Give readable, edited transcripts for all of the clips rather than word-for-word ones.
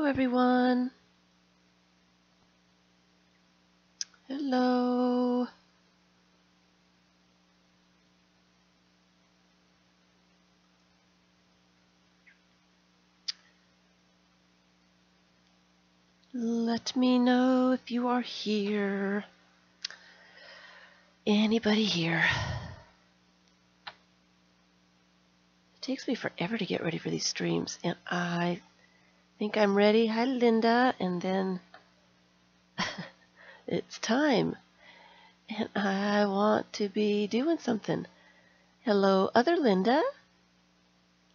Hello, everyone. Hello. Let me know if you are here. Anybody here? It takes me forever to get ready for these streams, and I think I'm ready. Hi, Linda. And then it's time, and I want to be doing something. Hello, other Linda.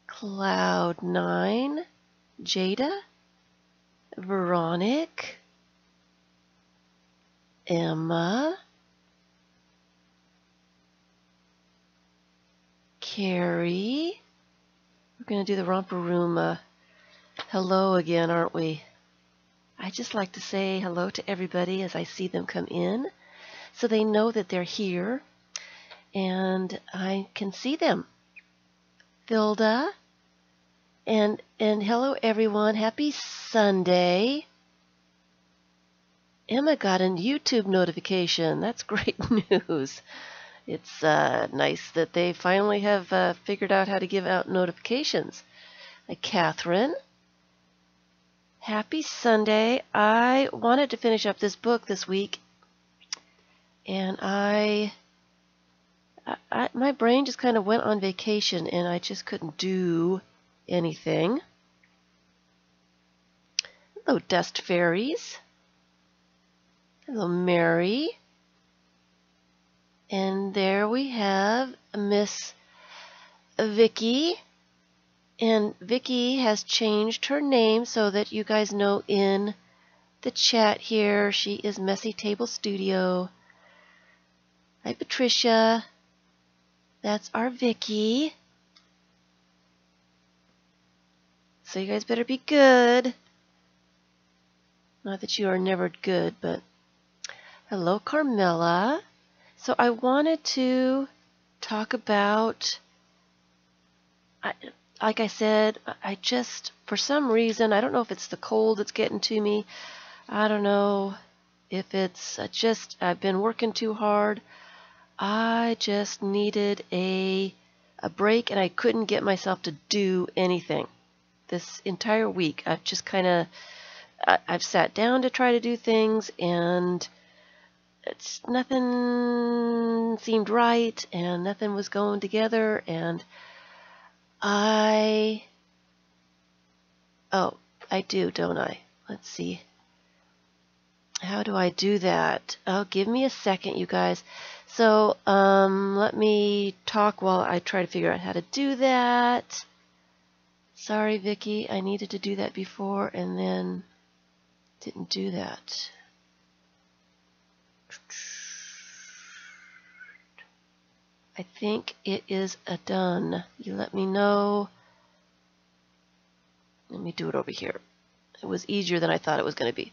Cloud9. Jada. Veronic. Emma. Carrie. We're going to do the romper room hello again, aren't we? I just like to say hello to everybody as I see them come in so they know that they're here and I can see them. Vilda. And hello everyone. Happy Sunday. Emma got a YouTube notification. That's great news. It's nice that they finally have figured out how to give out notifications. Catherine. Happy Sunday. I wanted to finish up this book this week, and my brain just kind of went on vacation, and I just couldn't do anything. Hello, Dust Fairies. Hello, Mary. And there we have Miss Vicky. And Vicky has changed her name so that you guys know in the chat here. She is Messy Table Studio. Hi, Patricia. That's our Vicky. So you guys better be good. Not that you are never good, but hello, Carmela. So I wanted to talk about, like I said, I just, for some reason, I don't know if it's the cold that's getting to me. I don't know if it's just, I've been working too hard. I just needed a break, and I couldn't get myself to do anything. This entire week, I've just kind of, I've sat down to try to do things, and it's nothing seemed right, and nothing was going together, and I do, don't I? Let's see. How do I do that? Oh, give me a second, you guys. So, let me talk while I try to figure out how to do that. Sorry, Vicky, I needed to do that before and then didn't do that. I think it is done. You let me know. Let me do it over here. It was easier than I thought it was going to be.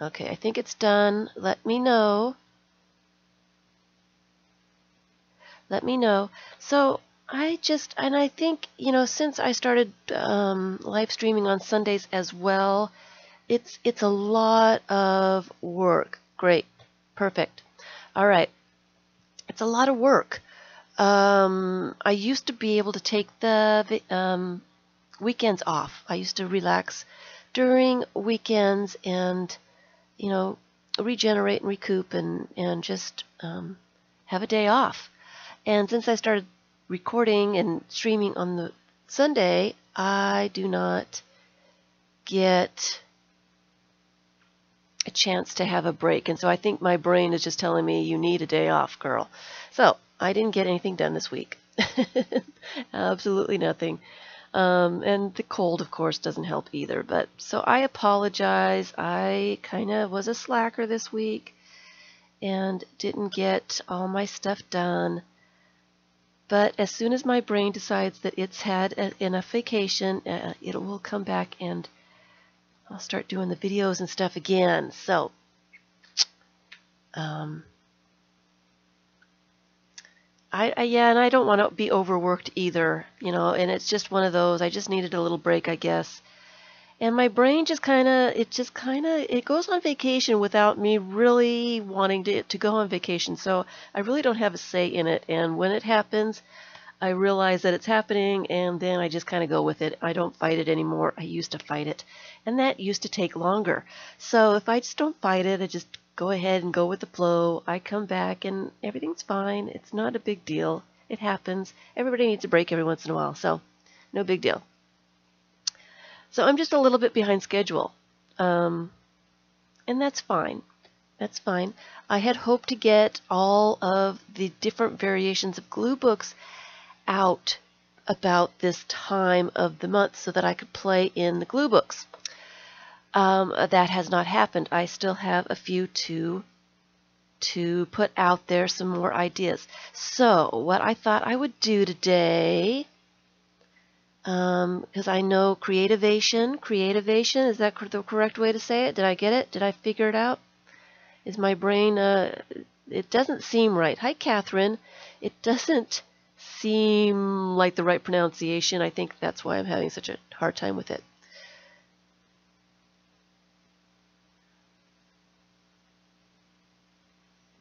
Okay, I think it's done. Let me know. Let me know. So I think, you know, since I started live streaming on Sundays as well, it's a lot of work. Great. Perfect. All right. It's a lot of work. I used to be able to take the weekends off. I used to relax during weekends and, you know, regenerate and recoup and just have a day off. And since I started recording and streaming on the Sunday, I do not get a chance to have a break. And so I think my brain is just telling me, you need a day off, girl. So I didn't get anything done this week. Absolutely nothing. And the cold, of course, doesn't help either. But so I apologize. I kind of was a slacker this week and didn't get all my stuff done. But as soon as my brain decides that it's had enough vacation, it will come back and I'll start doing the videos and stuff again. So, yeah, and I don't want to be overworked either, you know, and it's just one of those, I just needed a little break, I guess. And my brain it goes on vacation without me really wanting to go on vacation. So I really don't have a say in it. And when it happens, I realize that it's happening, and then I just kind of go with it. I don't fight it anymore. I used to fight it, and that used to take longer. So if I just don't fight it, I just go ahead and go with the flow. I come back, and everything's fine. It's not a big deal. It happens. Everybody needs a break every once in a while, so no big deal. So I'm just a little bit behind schedule, and that's fine. That's fine. I had hoped to get all of the different variations of glue books out about this time of the month so that I could play in the glue books. That has not happened. I still have a few to put out there, some more ideas. So what I thought I would do today, because I know creativation, is that the correct way to say it? Did I get it? Did I figure it out? Is my brain, it doesn't seem right. Hi, Catherine. It doesn't seem like the right pronunciation. I think that's why I'm having such a hard time with it.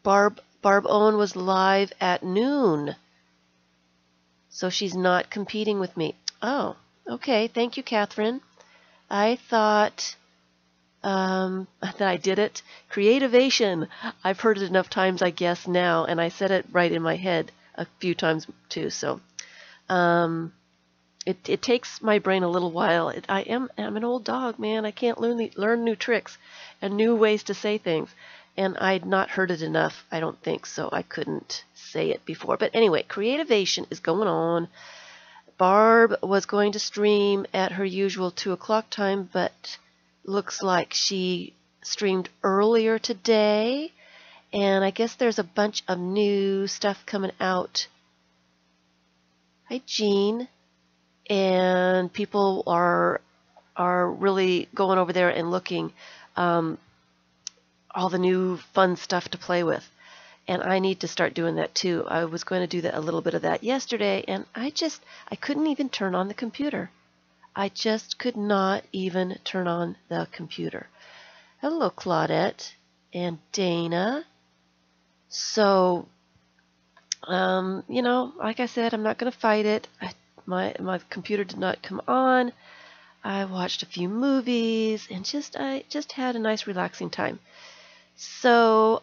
Barb Owen was live at noon, so she's not competing with me. Oh, okay. Thank you, Catherine. I thought that I did it. Creativation. I've heard it enough times, I guess, now, and I said it right in my head a few times too. So it takes my brain a little while. I'm an old dog, man. I can't learn new tricks and new ways to say things. And I'd not heard it enough, I don't think, so I couldn't say it before. But anyway, creativation is going on. Barb was going to stream at her usual 2 o'clock time, but looks like she streamed earlier today. And I guess there's a bunch of new stuff coming out. Hi, Jean. And people are really going over there and looking all the new fun stuff to play with. And I need to start doing that too. I was going to do that, a little bit of that yesterday, and I couldn't even turn on the computer. I just could not even turn on the computer. Hello, Claudette and Dana. So, you know, like I said, I'm not going to fight it. My computer did not come on. I watched a few movies and I just had a nice relaxing time. So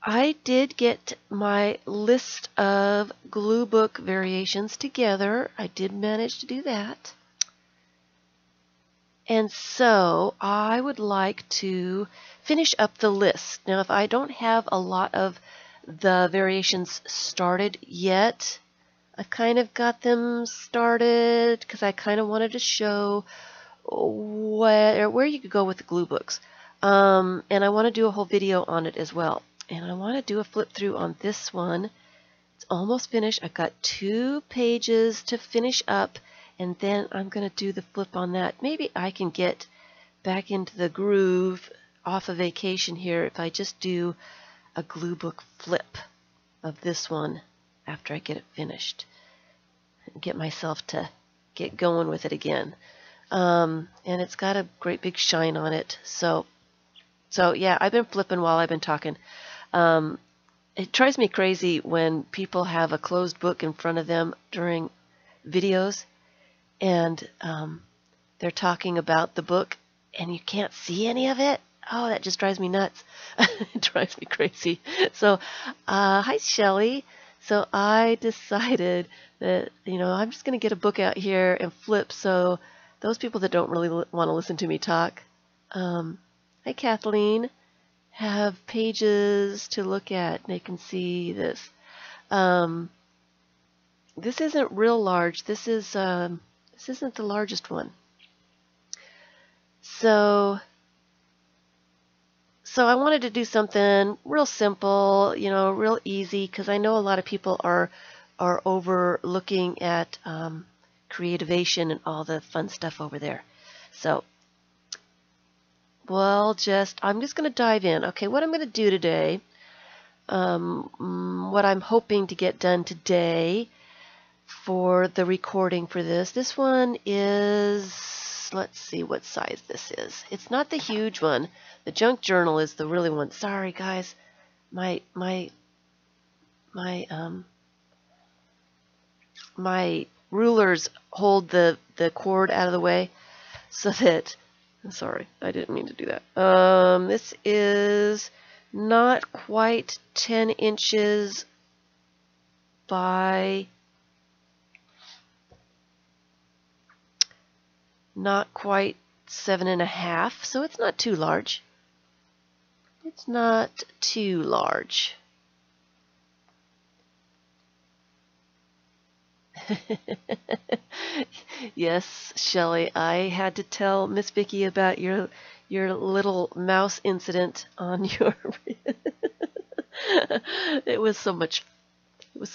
I did get my list of glue book variations together. I did manage to do that. And so I would like to finish up the list. Now, if I don't have a lot of the variations started yet, I've kind of got them started because I kind of wanted to show where you could go with the glue books. And I want to do a whole video on it as well. And I want to do a flip through on this one. It's almost finished. I've got 2 pages to finish up, and then I'm going to do the flip on that. Maybe I can get back into the groove off of vacation here if I just do a glue book flip of this one after I get it finished and get myself to get going with it again. And it's got a great big shine on it. So yeah, I've been flipping while I've been talking. It drives me crazy when people have a closed book in front of them during videos, and they're talking about the book and you can't see any of it. Oh, that just drives me nuts. It drives me crazy. So, hi, Shelley. So I decided that, I'm just going to get a book out here and flip, so those people that don't really want to listen to me talk, hi, Kathleen, have pages to look at. They can see this. This isn't real large. This isn't the largest one. So I wanted to do something real simple, real easy, because I know a lot of people are over looking at Creativation and all the fun stuff over there. So, I'm just going to dive in. Okay, what I'm going to do today, what I'm hoping to get done today for the recording for this. This one is, let's see what size this is. It's not the huge one. The junk journal is the really one. Sorry guys, my rulers hold the cord out of the way so that, sorry, I didn't mean to do that. This is not quite 10 inches by not quite 7.5, so it's not too large. It's not too large. Yes, Shelley, I had to tell Miss Vicky about your little mouse incident on your it was so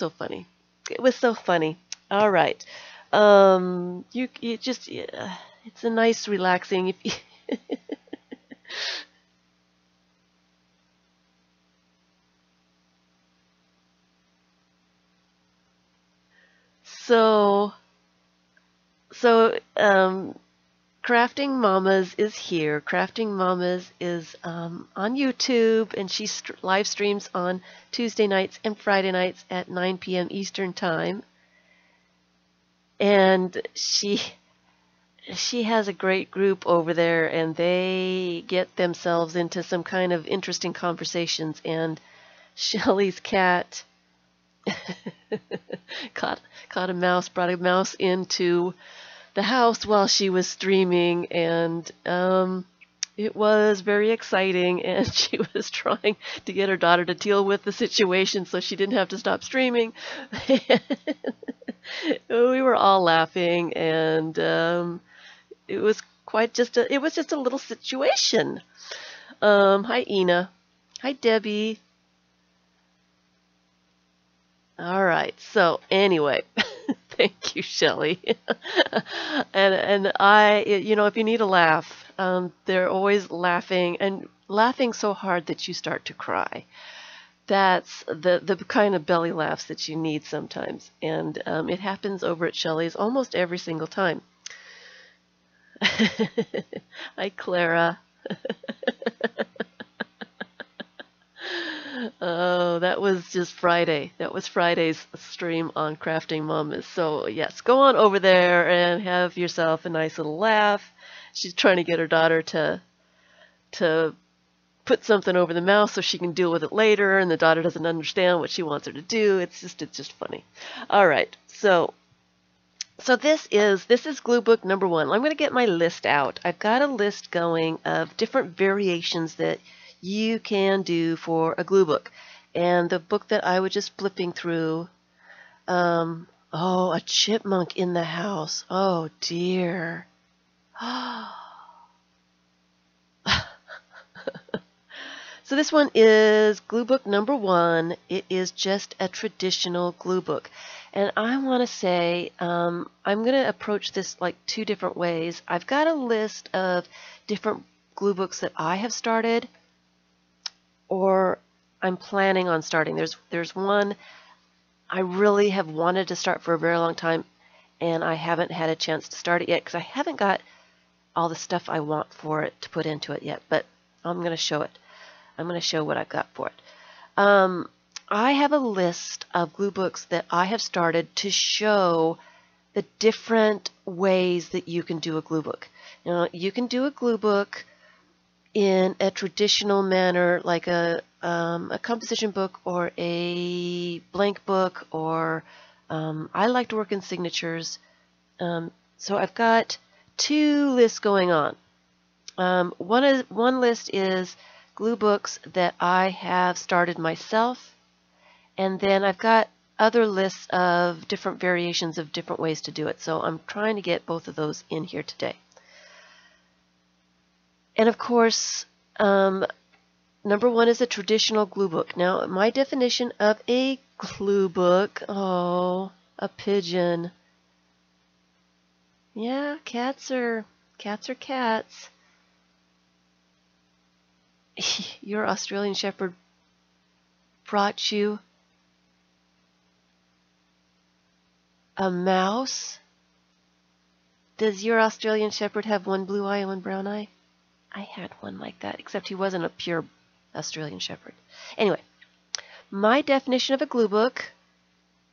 funny. It was so funny. All right. You just it's a nice relaxing if you So Crafting Mamas is here. Crafting Mamas is on YouTube, and she live streams on Tuesday nights and Friday nights at 9 p.m. Eastern Time. And she has a great group over there, and they get themselves into some kind of interesting conversations. And Shelley's cat caught a mouse, brought a mouse into the house while she was streaming, and it was very exciting, and she was trying to get her daughter to deal with the situation so she didn't have to stop streaming. We were all laughing, and it was just a little situation. Hi Ina. Hi Debbie. All right. So anyway, thank you, Shelley. and I, if you need a laugh, they're always laughing and laughing so hard that you start to cry. That's the kind of belly laughs that you need sometimes, and it happens over at Shelley's almost every single time. Hi, Clara. Oh, that was just Friday. That was Friday's stream on Crafting Mamas. So yes, go on over there and have yourself a nice little laugh. She's trying to get her daughter to put something over the mouse so she can deal with it later, and the daughter doesn't understand what she wants her to do. It's just funny. All right, so this is glue book number 1. I'm going to get my list out. I've got a list going of different variations that you can do for a glue book. And the book that I was just flipping through, oh, a chipmunk in the house. Oh dear. So this one is glue book number 1. It is just a traditional glue book. And I want to say, I'm going to approach this like 2 different ways. I've got a list of different glue books that I have started, or I'm planning on starting. There's one I really have wanted to start for a very long time, and I haven't had a chance to start it yet because I haven't got all the stuff I want for it to put into it yet, but I'm going to show it. I'm going to show what I've got for it. I have a list of glue books that I have started to show the different ways that you can do a glue book. Now, you can do a glue book in a traditional manner, like a composition book or a blank book, or I like to work in signatures. So I've got 2 lists going on. One list is glue books that I have started myself, and then I've got other lists of different variations of different ways to do it. So I'm trying to get both of those in here today. And of course, number 1 is a traditional glue book. Now, my definition of a glue book, oh, a pigeon. Yeah, cats are cats. Your Australian Shepherd brought you a mouse. Does your Australian Shepherd have one blue eye and one brown eye? I had one like that, except he wasn't a pure Australian Shepherd. Anyway, my definition of a glue book,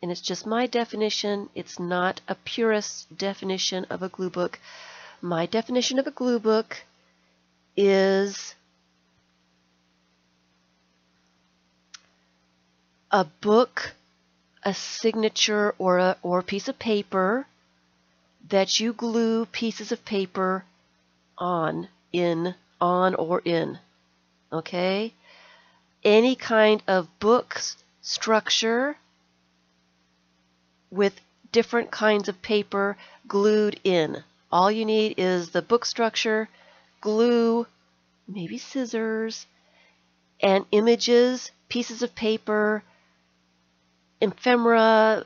and it's just my definition, it's not a purist definition of a glue book. My definition of a glue book is a book, a signature, or a piece of paper that you glue pieces of paper on or in. Okay? Any kind of book structure with different kinds of paper glued in. All you need is the book structure, glue, maybe scissors, and images, pieces of paper, ephemera,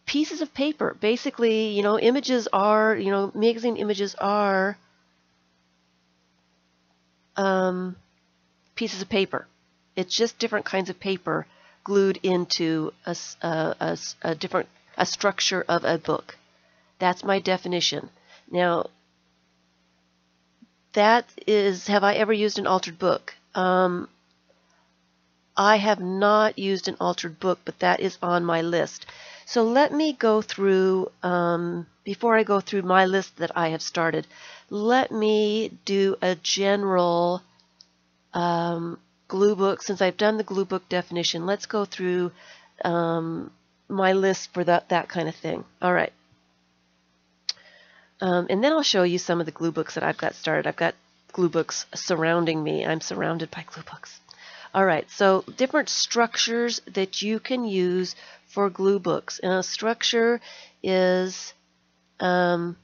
pieces of paper. Basically, images are, magazine images are pieces of paper. It's just different kinds of paper glued into a structure of a book. That's my definition. Now, that is, have I ever used an altered book? I have not used an altered book, but that is on my list. So let me go through, before I go through my list that I have started, let me do a general glue book. Since I've done the glue book definition, let's go through my list for that kind of thing. All right. And then I'll show you some of the glue books that I've got started. I've got glue books surrounding me. I'm surrounded by glue books. All right, so different structures that you can use for glue books. And a structure is the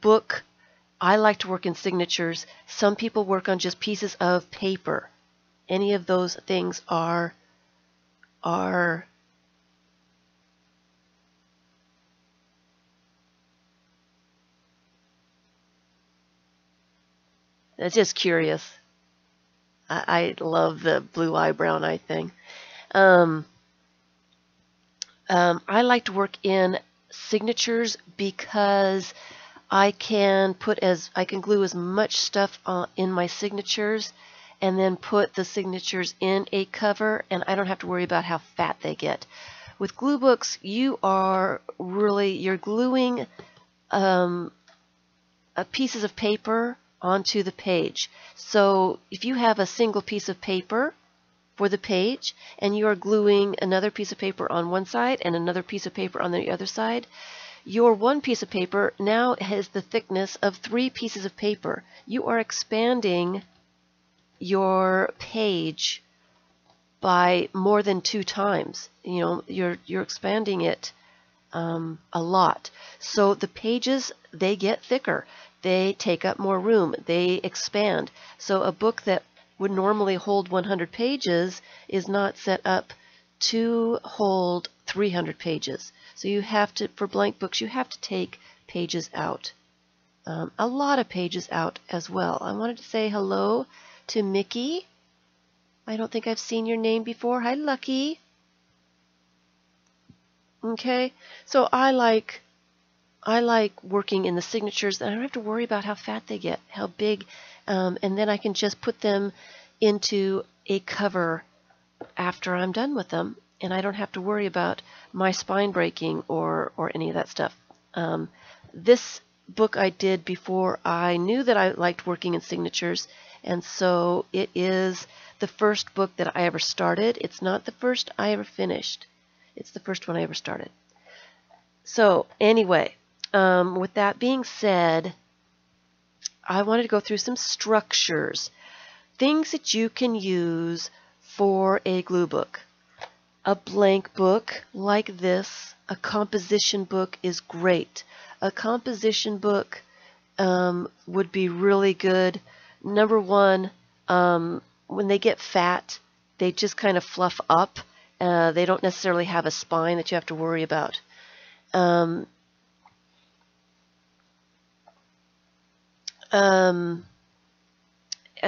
book. I like to work in signatures. Some people work on just pieces of paper. Any of those things are it's just curious. I love the blue eye, brown eye thing. I like to work in signatures because I can glue as much stuff in my signatures and then put the signatures in a cover, and I don't have to worry about how fat they get. With glue books, you're gluing pieces of paper onto the page. So if you have a single piece of paper for the page and you are gluing another piece of paper on one side and another piece of paper on the other side, your one piece of paper now has the thickness of 3 pieces of paper. You are expanding your page by more than 2 times. You're expanding it a lot. So the pages, they get thicker. They take up more room. They expand. So a book that would normally hold 100 pages is not set up to hold 300 pages. So you have to, for blank books, you have to take pages out. A lot of pages out as well. I wanted to say hello to Mickey. I don't think I've seen your name before. Hi, Lucky. Okay, so I like working in the signatures, and I don't have to worry about how fat they get, how big, and then I can just put them into a cover after I'm done with them, and I don't have to worry about my spine breaking or any of that stuff. This book I did before I knew that I liked working in signatures, and so it is the first book that I ever started. It's not the first I ever finished. It's the first one I ever started. So anyway, with that being said, I wanted to go through some structures, things that you can use for a glue book. A blank book like this, a composition book is great. A composition book would be really good. Number one, when they get fat, they just kind of fluff up. They don't necessarily have a spine that you have to worry about. A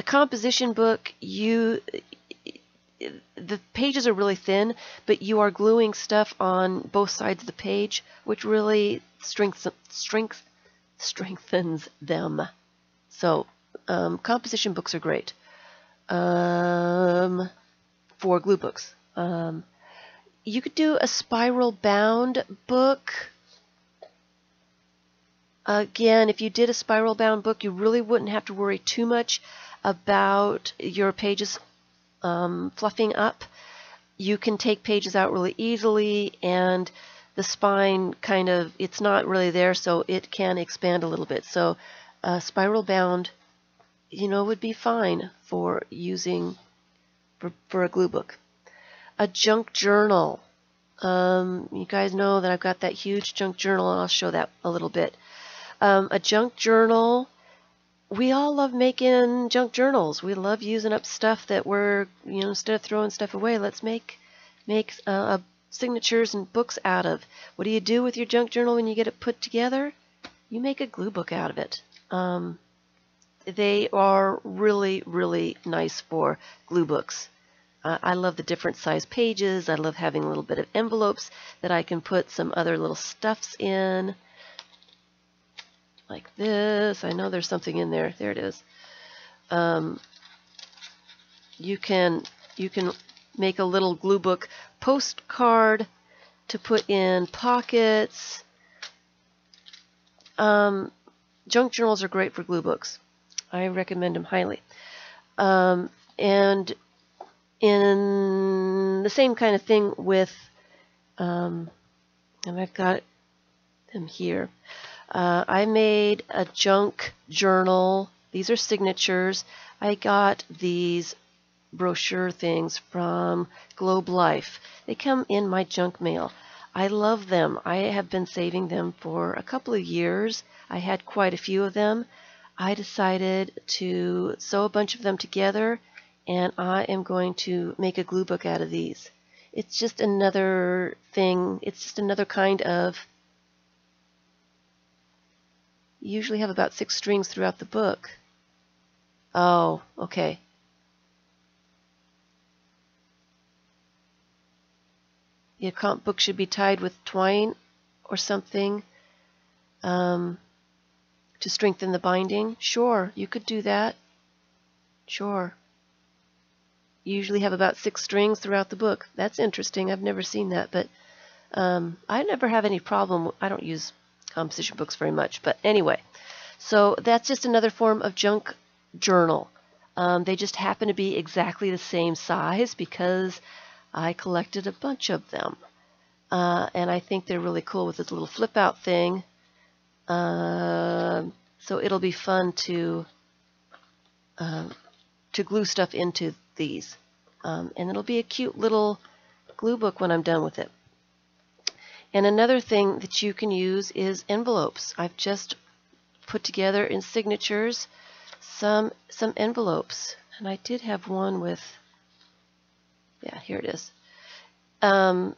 composition book, you the pages are really thin, but you are gluing stuff on both sides of the page, which really strengthens them. So composition books are great for glue books. You could do a spiral bound book. Again, if you did a spiral bound book, you really wouldn't have to worry too much about your pages fluffing up. You can take pages out really easily, and the spine kind of, it's not really there, so it can expand a little bit. So spiral bound, would be fine for using for a glue book. A junk journal. You guys know that I've got that huge junk journal, and I'll show that a little bit. A junk journal, we all love making junk journals. We love using up stuff that we're, instead of throwing stuff away, let's make signatures and books out of. What do you do with your junk journal when you get it put together? You make a glue book out of it. They are really, really nice for glue books. I love the different size pages. I love having a little bit of envelopes that I can put some other little stuffs in. Like this. I know there's something in there. There it is. You can make a little glue book postcard to put in pockets. Junk journals are great for glue books. I recommend them highly. And in the same kind of thing with, and I've got them here. I made a junk journal. These are signatures. I got these brochure things from Globe Life. They come in my junk mail. I love them. I have been saving them for a couple of years. I had quite a few of them. I decided to sew a bunch of them together, and I am going to make a glue book out of these. It's just another thing. It's just another kind of, you usually have about 6 strings throughout the book. Oh, okay. Your comp book should be tied with twine or something to strengthen the binding. Sure, you could do that. Sure. You usually have about 6 strings throughout the book. That's interesting. I've never seen that, but I never have any problem. I don't use composition books very much, but anyway. So that's just another form of junk journal. They just happen to be exactly the same size because I collected a bunch of them. And I think they're really cool with this little flip out thing. So it'll be fun to glue stuff into these. And it'll be a cute little glue book when I'm done with it. And another thing that you can use is envelopes. I've just put together in signatures some envelopes. And I did have one with, yeah, here it is. The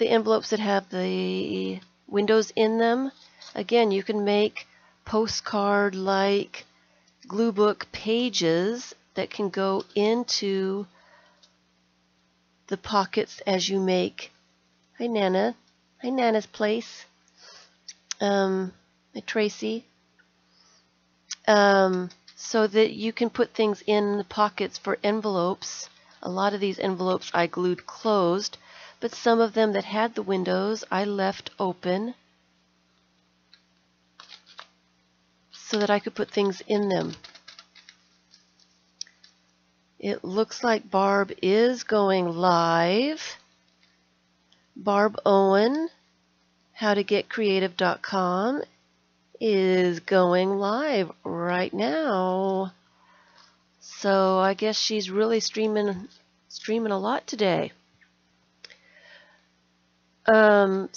envelopes that have the windows in them. Again, you can make postcard-like glue book pages that can go into the pockets as you make. Hi, Nana. Hi, Nana's place. Hi, Tracy. So that you can put things in the pockets for envelopes. A lot of these envelopes I glued closed, but some of them that had the windows I left open so that I could put things in them. It looks like Barb is going live. Barb Owen, howtogetcreative.com, is going live right now. So I guess she's really streaming a lot today. And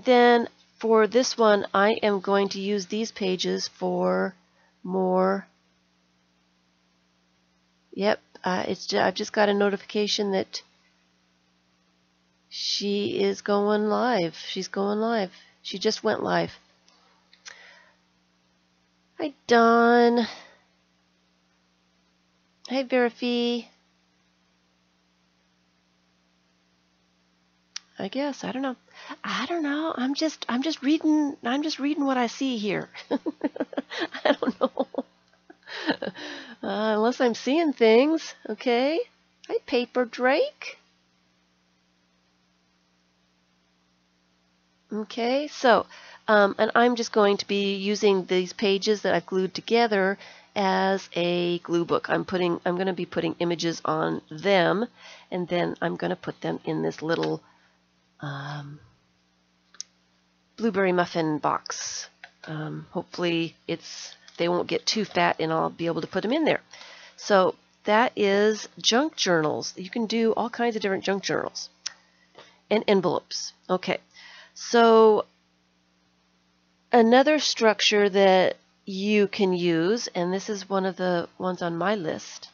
then for this one, I am going to use these pages for more. Yep, I've just got a notification that she is going live. She's going live. She just went live. Hi, Dawn. Hi, Verifee. I guess. I don't know. I don't know. I'm just reading. I'm just reading what I see here. I don't know. Unless I'm seeing things. Okay. Hi, Paper Drake. Okay, so, and I'm just going to be using these pages that I've glued together as a glue book. I'm going to be putting images on them, and then I'm going to put them in this little blueberry muffin box. Hopefully they won't get too fat, and I'll be able to put them in there. So that is junk journals. You can do all kinds of different junk journals and envelopes. Okay. So another structure that you can use, and this is one of the ones on my list,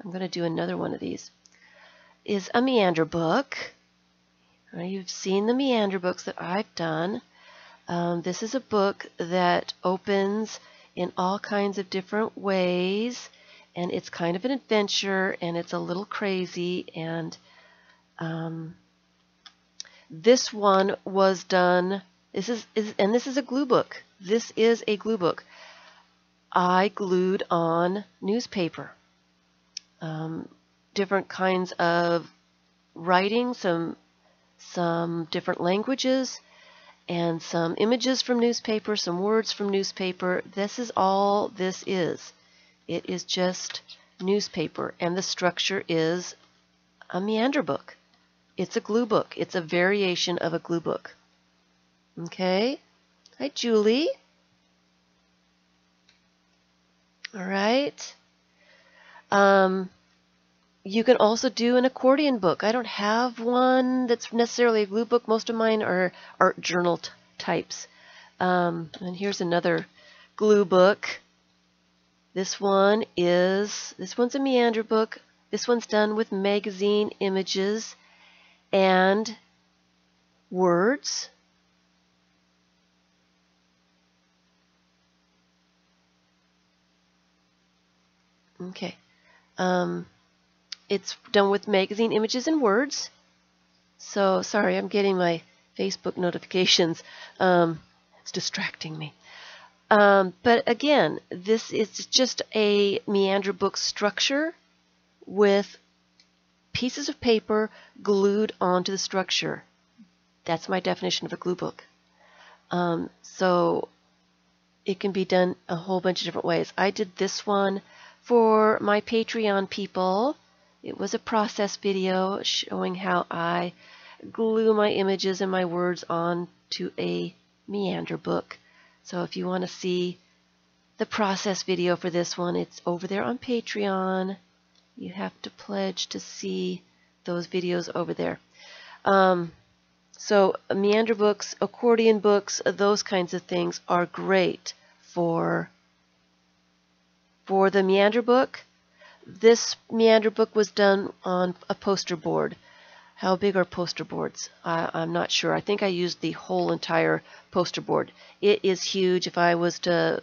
I'm going to do another one of these, is a meander book. You've seen the meander books that I've done. This is a book that opens in all kinds of different ways, and it's kind of an adventure, and it's a little crazy, and this one was done, this is a glue book. This is a glue book. I glued on newspaper. Different kinds of writing, some different languages, and some images from newspaper, some words from newspaper. This is all this is. It is just newspaper, and the structure is a meander book. It's a glue book. It's a variation of a glue book. Okay. Hi, Julie. All right. You can also do an accordion book. I don't have one that's necessarily a glue book. Most of mine are art journal types. And here's another glue book. This one's a meander book. This one's done with magazine images and words. Okay. It's done with magazine images and words. So, sorry, I'm getting my Facebook notifications. It's distracting me. But again, this is just a meander book structure with pieces of paper glued onto the structure. That's my definition of a glue book. So it can be done a whole bunch of different ways. I did this one for my Patreon people. It was a process video showing how I glue my images and my words onto a meander book. So if you want to see the process video for this one, it's over there on Patreon. You have to pledge to see those videos over there. So meander books, accordion books, those kinds of things are great for the meander book. This meander book was done on a poster board. How big are poster boards? I'm not sure. I think I used the whole entire poster board. It is huge. If I was to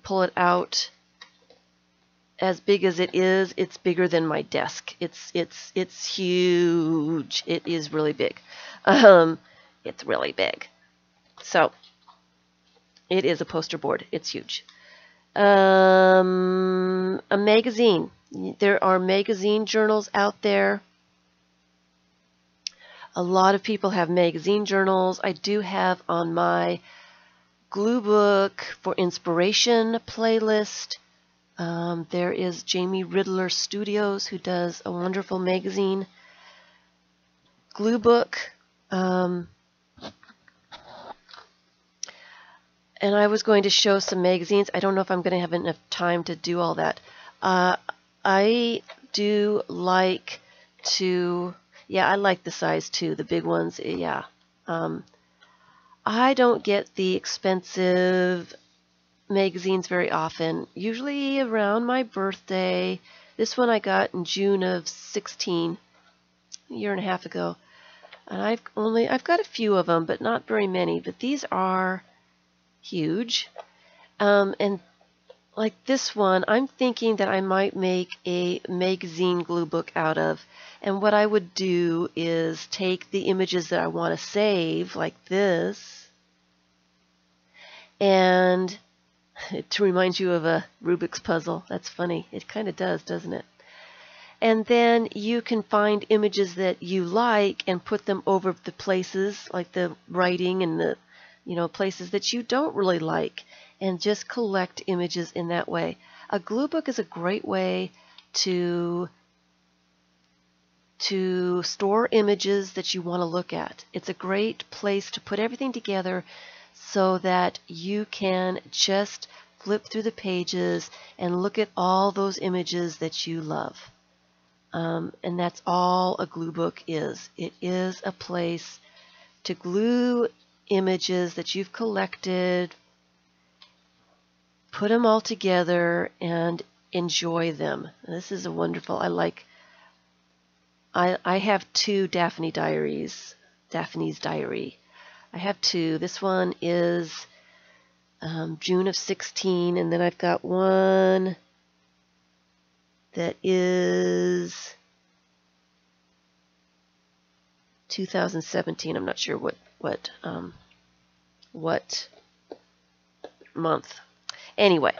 pull it out as big as it is, it's bigger than my desk. It's huge. It is really big. It's really big. So it is a poster board. It's huge. A magazine. There are magazine journals out there. A lot of people have magazine journals. I do have on my glue book for inspiration playlist. There is Jamie Riddler Studios, who does a wonderful magazine glue book. And I was going to show some magazines. I don't know if I'm going to have enough time to do all that. I do like to, I like the size too, the big ones, yeah. I don't get the expensive magazines very often, usually around my birthday. This one I got in June of 16, a year and a half ago. And I've got a few of them, but not very many. But these are huge. And like this one, I'm thinking that I might make a magazine glue book out of. And what I would do is take the images that I want to save, like this, and it reminds you of a Rubik's puzzle. That's funny. It kind of does, doesn't it? And then you can find images that you like and put them over the places, like the writing and the, places that you don't really like, and just collect images in that way. A glue book is a great way to store images that you want to look at. It's a great place to put everything together so that you can just flip through the pages and look at all those images that you love. And that's all a glue book is. It is a place to glue images that you've collected, put them all together, and enjoy them. This is a wonderful, I have two Daphne's Diary. I have two. This one is June of 16, and then I've got one that is 2017. I'm not sure what month. Anyway,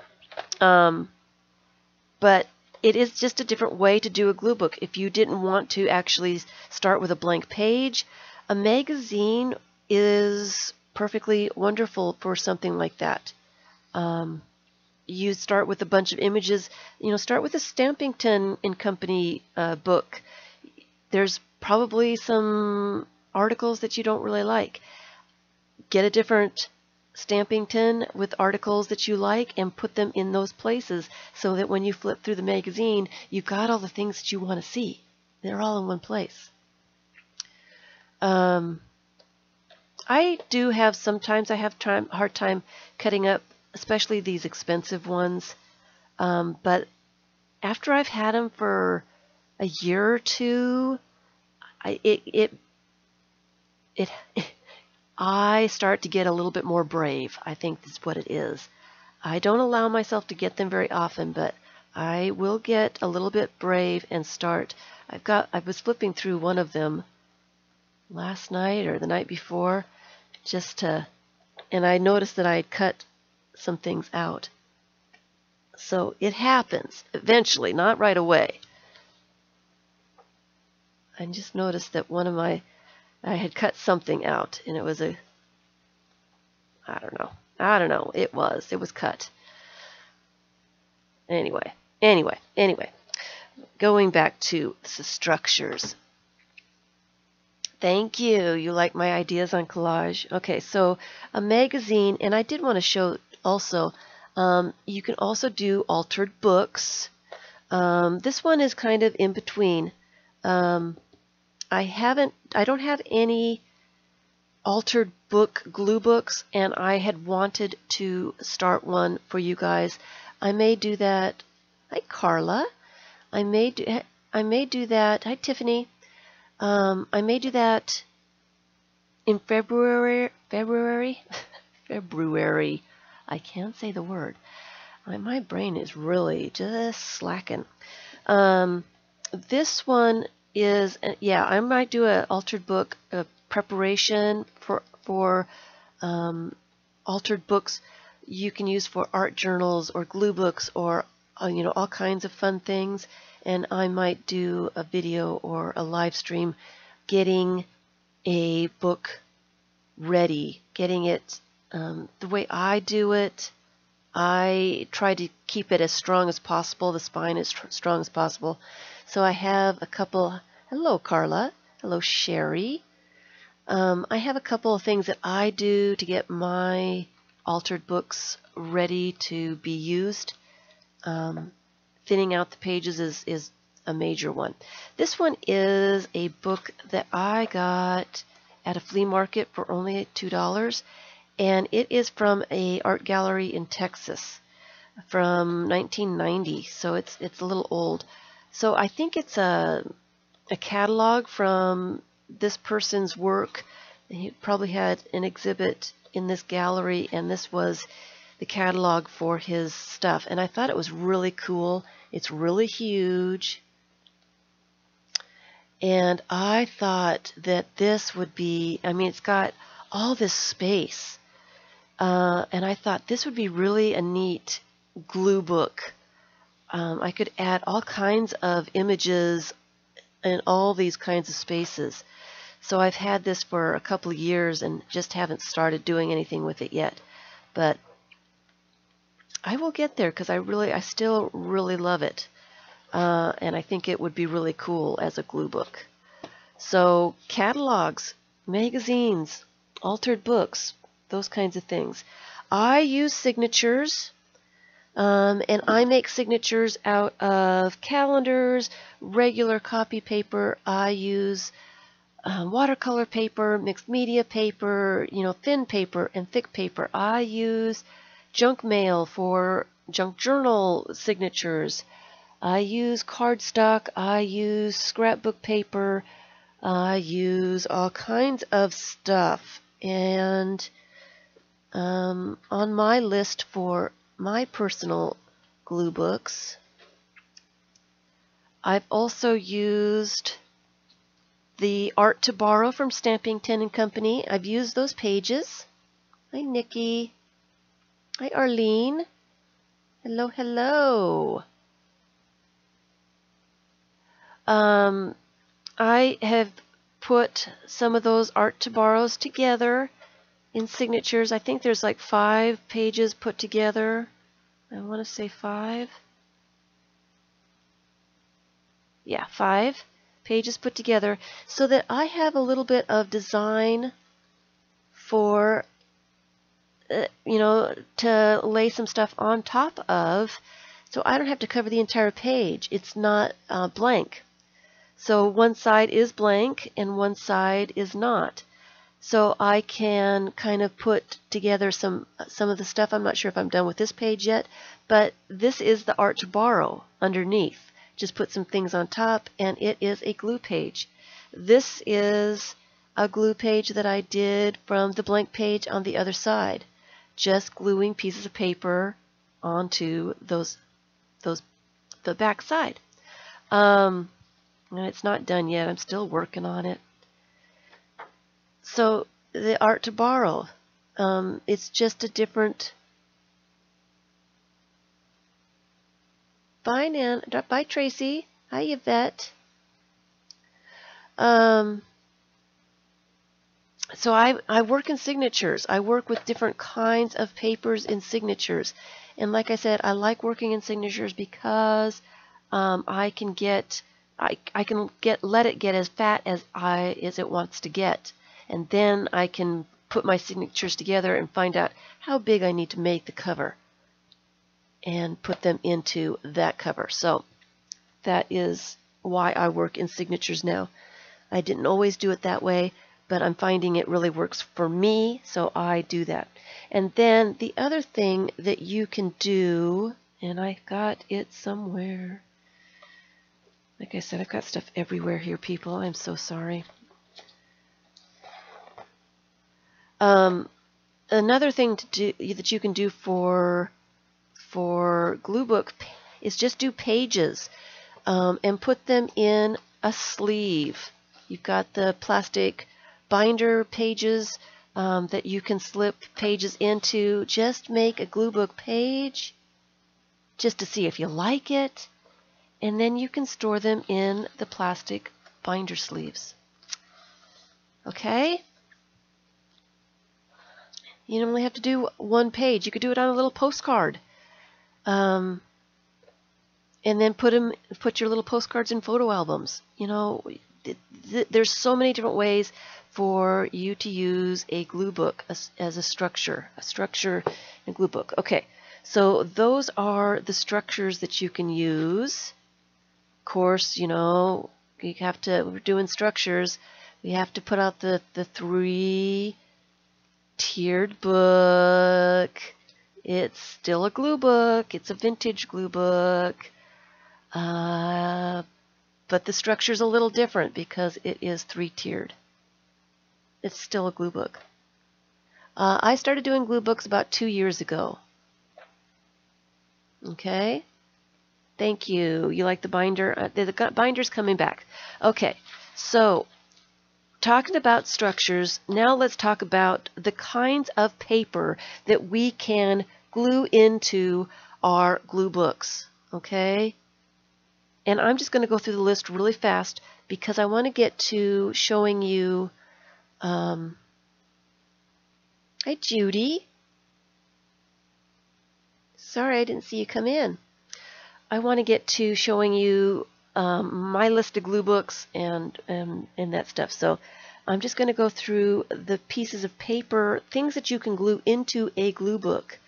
but it is just a different way to do a glue book. If you didn't want to actually start with a blank page, a magazine is perfectly wonderful for something like that. You start with a bunch of images. Start with a Stampington and Company book. There's probably some articles that you don't really like. Get a different Stampington with articles that you like and put them in those places so that when you flip through the magazine, you've got all the things that you want to see. They're all in one place. I do have, sometimes I have hard time cutting up, especially these expensive ones. But after I've had them for a year or two, I start to get a little bit more brave. I think that's what it is. I don't allow myself to get them very often, but I will get a little bit brave and start. I was flipping through one of them last night or the night before, and I noticed that I had cut some things out. So it happens eventually, not right away. I just noticed that I had cut something out, and it was I don't know. It was cut. Anyway. Going back to the structures. Thank you. You like my ideas on collage? Okay, so a magazine, and I did want to show also, you can also do altered books. This one is kind of in between. I don't have any altered book glue books, and I had wanted to start one for you guys. I may do that. Hi, Carla. I may do that. Hi, Tiffany. I may do that in February. February. I can't say the word. My brain is really just slacking. This one is, I might do an altered book preparation for altered books you can use for art journals or glue books or all kinds of fun things. And I might do a video or a live stream getting a book ready, getting it the way I do it. I try to keep it as strong as possible, the spine as strong as possible. So I have a couple. Hello, Carla. Hello, Sherry. I have a couple of things that I do to get my altered books ready to be used. Thinning out the pages is a major one. This one is a book that I got at a flea market for only $2, and it is from a art gallery in Texas from 1990, so it's a little old. So I think it's a catalog from this person's work. He probably had an exhibit in this gallery, and this was the catalog for his stuff, and I thought it was really cool. It's really huge, and I thought that this would be, I mean, it's got all this space, and I thought this would be really a neat glue book. I could add all kinds of images in all these kinds of spaces. So I've had this for a couple of years and just haven't started doing anything with it yet. But I will get there because I still really love it. And I think it would be really cool as a glue book. So catalogs, magazines, altered books, those kinds of things. I use signatures. And I make signatures out of calendars, regular copy paper. I use watercolor paper, mixed media paper, thin paper and thick paper. I use junk mail for junk journal signatures. I use cardstock. I use scrapbook paper. I use all kinds of stuff. And on my list for my personal glue books, I've also used the Art to Borrow from Stampington and Company. I've used those pages. Hi, Nikki. Hi, Arlene. Hello, hello. I have put some of those Art to Borrows together in signatures. I think there's like 5 pages put together. I want to say 5. Yeah, 5 pages put together so that I have a little bit of design for, to lay some stuff on top of, so I don't have to cover the entire page. It's not blank. So one side is blank and one side is not. So I can kind of put together some of the stuff. I'm not sure if I'm done with this page yet, but this is the Art to Borrow underneath. Just put some things on top, and it is a glue page. This is a glue page that I did from the blank page on the other side, just gluing pieces of paper onto the back side. And it's not done yet. I'm still working on it. So the Art to Borrow, it's just a different. Bye, Nan. Bye, Tracy. Hi, Yvette. So I work in signatures. I work with different kinds of papers in signatures, and like I said, I like working in signatures because I can let it get as fat as it wants to get. And then I can put my signatures together and find out how big I need to make the cover and put them into that cover. So that is why I work in signatures now. I didn't always do it that way, but I'm finding it really works for me, so I do that. And then the other thing that you can do, and I got it somewhere. Like I said, I've got stuff everywhere here, people. I'm so sorry. Another thing that you can do for glue book is just do pages and put them in a sleeve. You've got the plastic binder pages that you can slip pages into. Just make a glue book page just to see if you like it, and then you can store them in the plastic binder sleeves. Okay? You only have to do one page. You could do it on a little postcard. And then put your little postcards in photo albums. There's so many different ways for you to use a glue book as a structure in a glue book. Okay, so those are the structures that you can use. Of course, you have to, we're doing structures, we have to put out the 3-tiered book. It's still a glue book. It's a vintage glue book. But the structure's a little different because it is 3-tiered. It's still a glue book. I started doing glue books about 2 years ago. Okay. Thank you. You like the binder? The binder's coming back. Okay. So, talking about structures, now let's talk about the kinds of paper that we can glue into our glue books. Okay? And I'm just going to go through the list really fast because I want to get to showing you. Hi, Judy. Sorry I didn't see you come in. I want to get to showing you my list of glue books and that stuff. So I'm just going to go through the pieces of paper, things that you can glue into a glue book.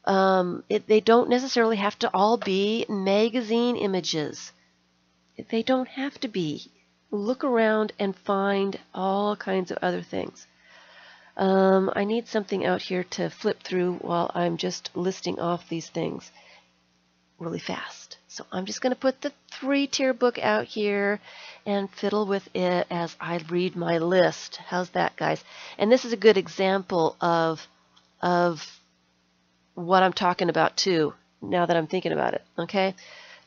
They don't necessarily have to all be magazine images. They don't have to be. Look around and find all kinds of other things. I need something out here to flip through while I'm just listing off these things really fast. So I'm just going to put the 3-tier book out here and fiddle with it as I read my list. How's that, guys? And this is a good example of what I'm talking about too, now that I'm thinking about it, okay?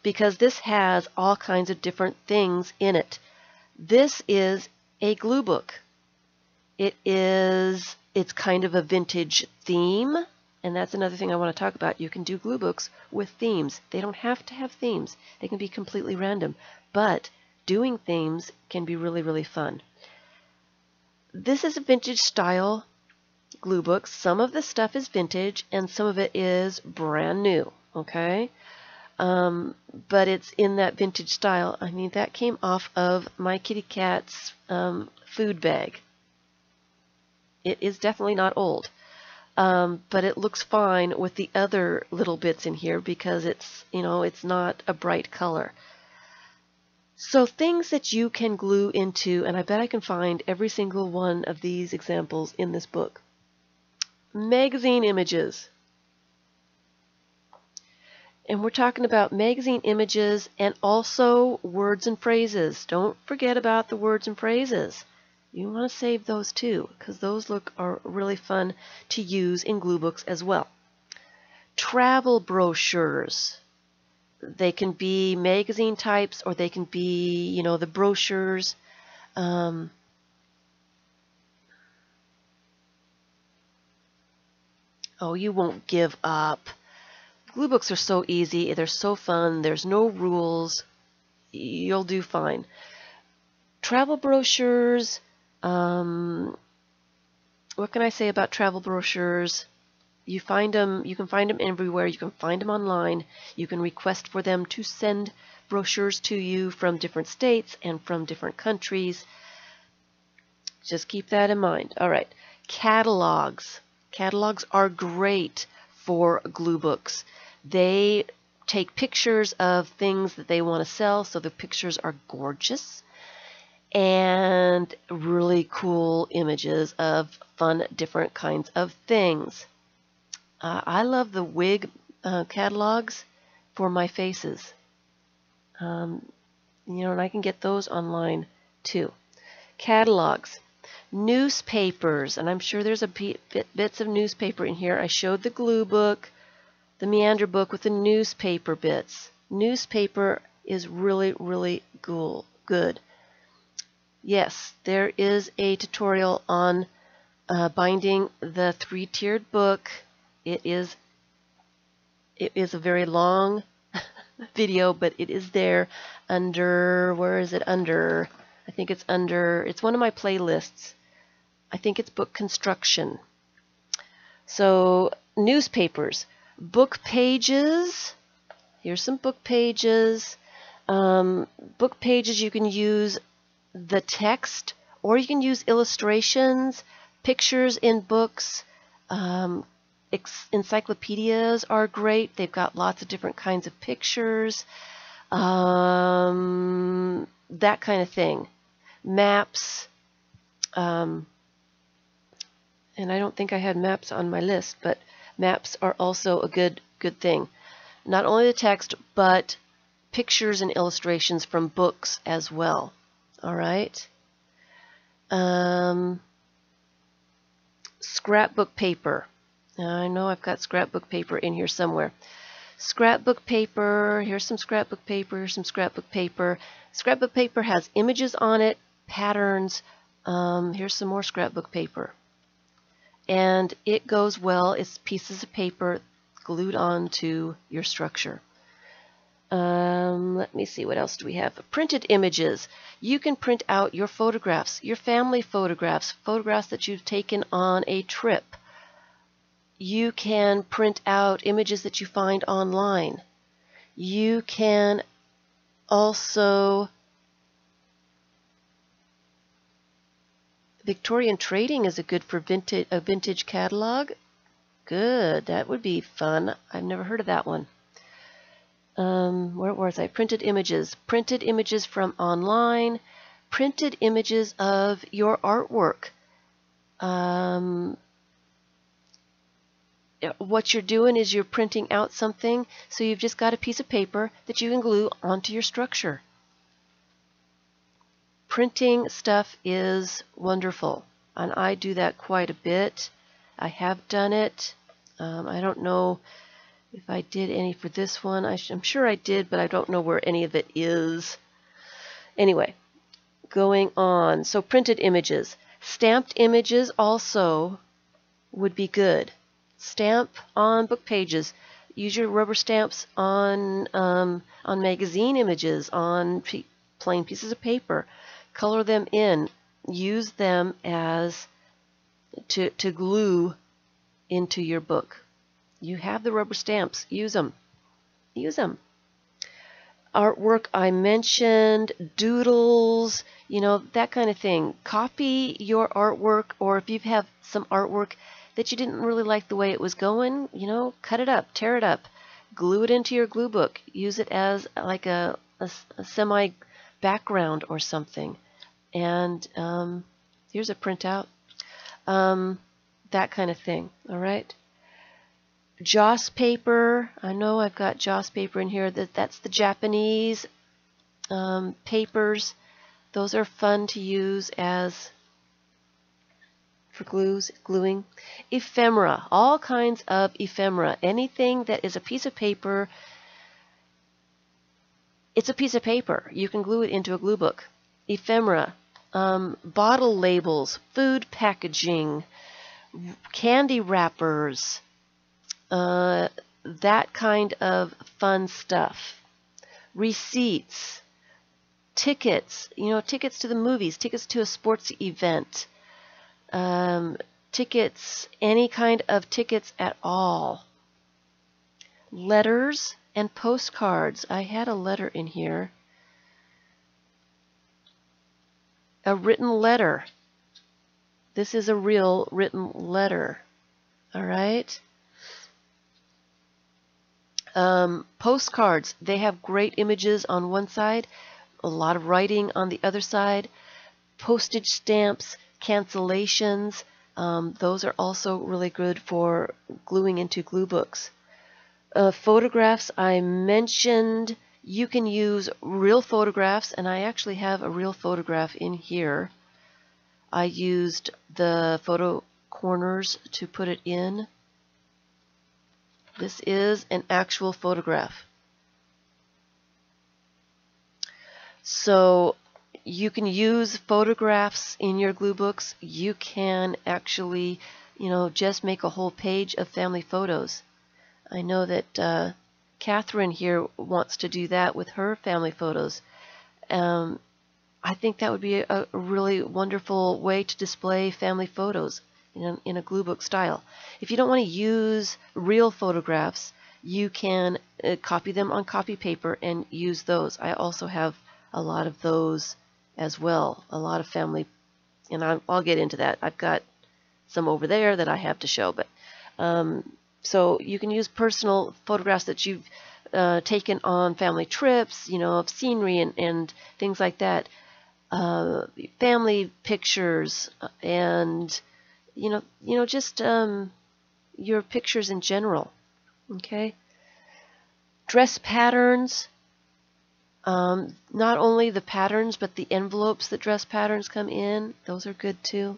Because this has all kinds of different things in it. This is a glue book. It's kind of a vintage theme, and that's another thing I want to talk about. You can do glue books with themes. They don't have to have themes. They can be completely random, but doing themes can be really, really fun. This is a vintage style glue book. Some of the stuff is vintage, and some of it is brand new, okay? But it's in that vintage style. I mean, that came off of my kitty cat's food bag. It is definitely not old, but it looks fine with the other little bits in here because it's not a bright color. So things that you can glue into, and I bet I can find every single one of these examples in this book. Magazine images. And we're talking about magazine images and also words and phrases. Don't forget about the words and phrases. You want to save those too, because those are really fun to use in glue books as well. Travel brochures. They can be magazine types, or they can be, the brochures. Oh, you won't give up. Glue books are so easy. They're so fun. There's no rules. You'll do fine. Travel brochures. What can I say about travel brochures? You can find them everywhere. You can find them online. You can request for them to send brochures to you from different states and from different countries. Just keep that in mind. All right. Catalogs. Catalogs are great for glue books. They take pictures of things that they want to sell, so the pictures are gorgeous. And really cool images of fun, different kinds of things. I love the wig catalogs for my faces. And I can get those online too. Catalogs. Newspapers, and I'm sure there's bits of newspaper in here. I showed the glue book, the meander book with the newspaper bits. Newspaper is really, really good. Yes, there is a tutorial on binding the 3-tiered book. It is a very long video, but it is there under, where is it under? I think it's under, it's one of my playlists. I think it's book construction. So newspapers, book pages. Here's some book pages. Book pages, you can use the text, or you can use illustrations, pictures in books. Encyclopedias are great. They've got lots of different kinds of pictures, that kind of thing. Maps, and I don't think I had maps on my list, but maps are also a good thing. Not only the text, but pictures and illustrations from books as well. All right. Scrapbook paper. Now, I know I've got scrapbook paper in here somewhere. Scrapbook paper. Here's some scrapbook paper. Here's some scrapbook paper. Scrapbook paper has images on it, patterns. Here's some more scrapbook paper. And it goes well. It's pieces of paper glued onto your structure. Let me see, what else do we have? Printed images. You can print out your photographs, your family photographs, photographs that you've taken on a trip. You can print out images that you find online. You can also... Victorian trading is a good for a vintage catalog. Good, that would be fun. I've never heard of that one. Where was I? Printed images. Printed images from online. Printed images of your artwork. What you're doing is you're printing out something, so you've just got a piece of paper that you can glue onto your structure. Printing stuff is wonderful, and I do that quite a bit. I have done it. I don't know if I did any for this one. I'm sure I did, but I don't know where any of it is. Anyway, going on. So printed images. Stamped images also would be good. Stamp on book pages. Use your rubber stamps on magazine images, on plain pieces of paper. Color them in. Use them as to glue into your book. You have the rubber stamps. Use them. Use them. Artwork I mentioned, doodles, that kind of thing. Copy your artwork, or if you have some artwork that you didn't really like the way it was going, cut it up, tear it up, glue it into your glue book. Use it as like a semi background or something. And here's a printout. That kind of thing. All right. Joss paper. I know I've got Joss paper in here. That's the Japanese papers. Those are fun to use as for gluing. Ephemera. All kinds of ephemera. Anything that is a piece of paper. It's a piece of paper. You can glue it into a glue book. Ephemera. Bottle labels. Food packaging. Candy wrappers. That kind of fun stuff. Receipts, tickets, tickets to the movies, tickets to a sports event, tickets, any kind of tickets at all. Letters and postcards. I had a letter in here. A written letter. This is a real written letter. All right. Postcards, they have great images on one side, a lot of writing on the other side. Postage stamps, cancellations, those are also really good for gluing into glue books. Photographs, I mentioned you can use real photographs, and I actually have a real photograph in here. I used the photo corners to put it in. This is an actual photograph. So you can use photographs in your glue books. You can actually, just make a whole page of family photos. I know that Catherine here wants to do that with her family photos. I think that would be a really wonderful way to display family photos in a glue book style. If you don't want to use real photographs, you can copy them on copy paper and use those. I also have a lot of those as well, a lot of family, and I'll get into that. I've got some over there that I have to show, but so you can use personal photographs that you've taken on family trips, of scenery and things like that, family pictures, and just your pictures in general. Okay. Dress patterns. Not only the patterns, but the envelopes that dress patterns come in. Those are good too.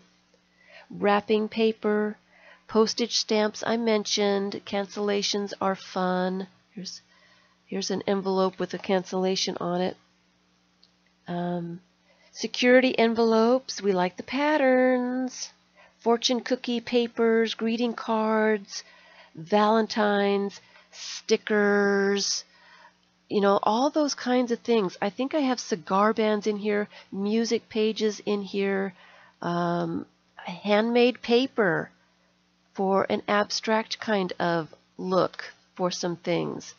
Wrapping paper. Postage stamps I mentioned. Cancellations are fun. Here's an envelope with a cancellation on it. Security envelopes, we like the patterns. Fortune cookie papers, greeting cards, Valentine's, stickers, you know, all those kinds of things. I think I have cigar bands in here, music pages in here, handmade paper for an abstract kind of look for some things.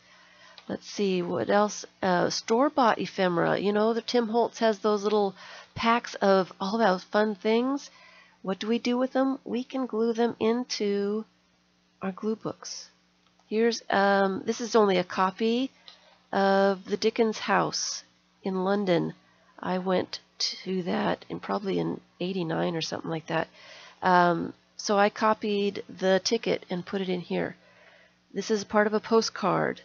Let's see, what else? Store-bought ephemera. You know, the Tim Holtz has those little packs of all those fun things. What do we do with them? We can glue them into our glue books. Here's, this is only a copy of the Dickens house in London. I went to that probably in '89 or something like that. So I copied the ticket and put it in here. This is part of a postcard.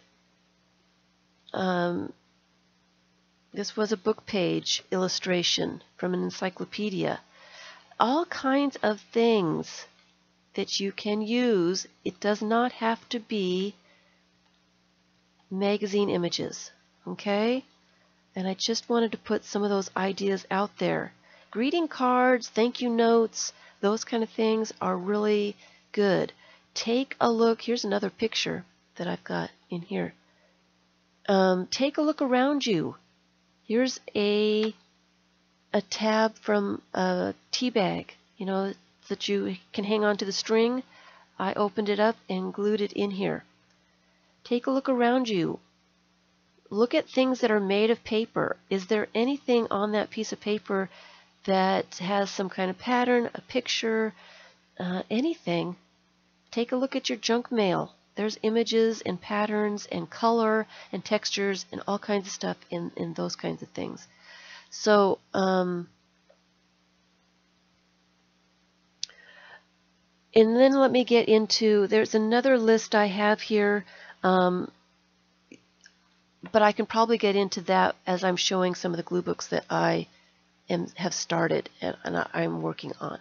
This was a book page illustration from an encyclopedia. All kinds of things that you can use. It does not have to be magazine images, okay? And I just wanted to put some of those ideas out there. Greeting cards, thank you notes, those kind of things are really good. Take a look. Here's another picture that I've got in here. Take a look around you. Here's a tab from a tea bag, you know, that you can hang onto the string. I opened it up and glued it in here. Take a look around you. Look at things that are made of paper. Is there anything on that piece of paper that has some kind of pattern, a picture, anything? Take a look at your junk mail. There's images and patterns and color and textures and all kinds of stuff in those kinds of things. So, and then let me get into, there's another list I have here, but I can probably get into that as I'm showing some of the glue books that I have started and I'm working on.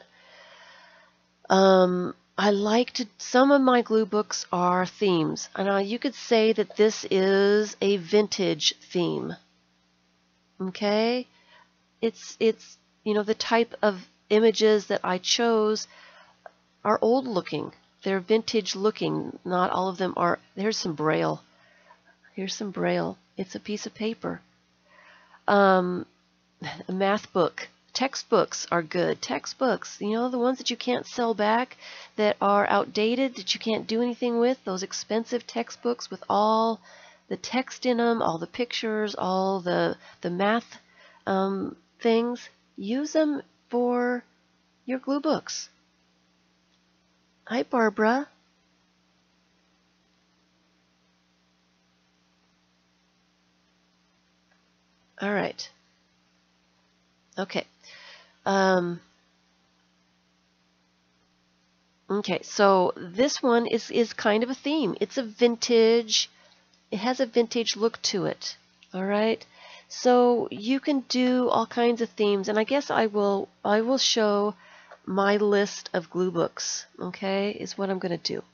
Some of my glue books are themes. And you could say that this is a vintage theme. Okay? It's you know, the type of images that I chose are old looking. They're vintage looking. Not all of them are. There's some Braille. Here's some Braille. It's a piece of paper. A math book. Textbooks are good. Textbooks, you know, the ones that you can't sell back, that are outdated, that you can't do anything with, those expensive textbooks with all the text in them, all the pictures, all the math things. Use them for your glue books. Hi, Barbara. All right. Okay. Okay, so this one is kind of a theme. It's a vintage, it has a vintage look to it. All right, so you can do all kinds of themes, and I guess I will show my list of glue books. Okay, is what I'm going to do,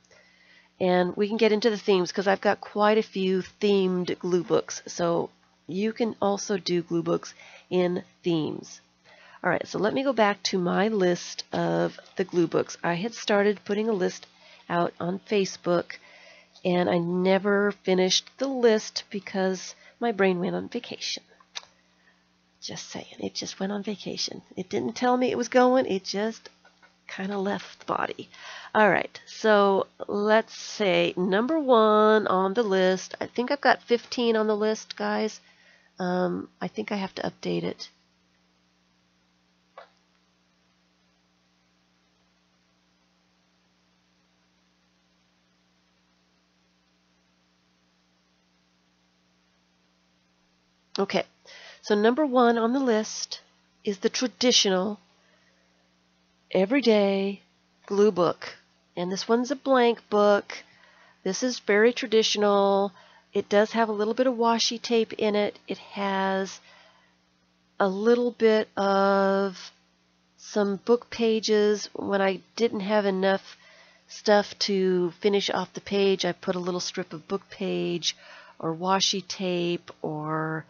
and we can get into the themes because I've got quite a few themed glue books. So you can also do glue books in themes. All right, so let me go back to my list of the glue books. I had started putting a list out on Facebook, and I never finished the list because my brain went on vacation. Just saying, it just went on vacation. It didn't tell me it was going, it just kind of left the body. All right, so let's say number 1 on the list. I think I've got 15 on the list, guys. I think I have to update it. Okay, so number 1 on the list is the traditional everyday glue book. And this one's a blank book. This is very traditional. It does have a little bit of washi tape in it. It has a little bit of some book pages when I didn't have enough stuff to finish off the page. I put a little strip of book page or washi tape, or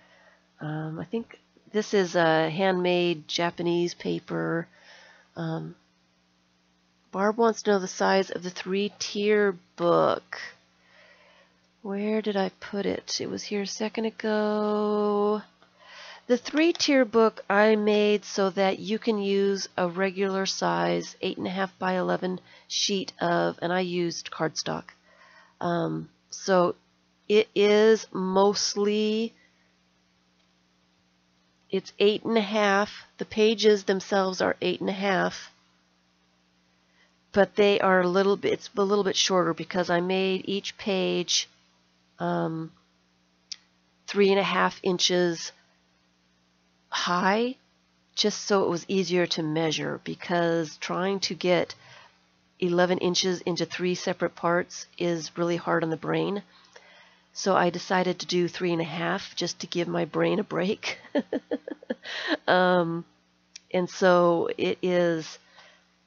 I think this is a handmade Japanese paper. Barb wants to know the size of the 3-tier book. Where did I put it? It was here a second ago. The 3-tier book I made so that you can use a regular size 8.5 by 11 sheet of, and I used cardstock. So it is mostly, it's 8.5. The pages themselves are 8.5, but they are a little bit shorter because I made each page 3.5 inches high, just so it was easier to measure, because trying to get 11 inches into 3 separate parts is really hard on the brain. So I decided to do 3.5 just to give my brain a break. And so it is,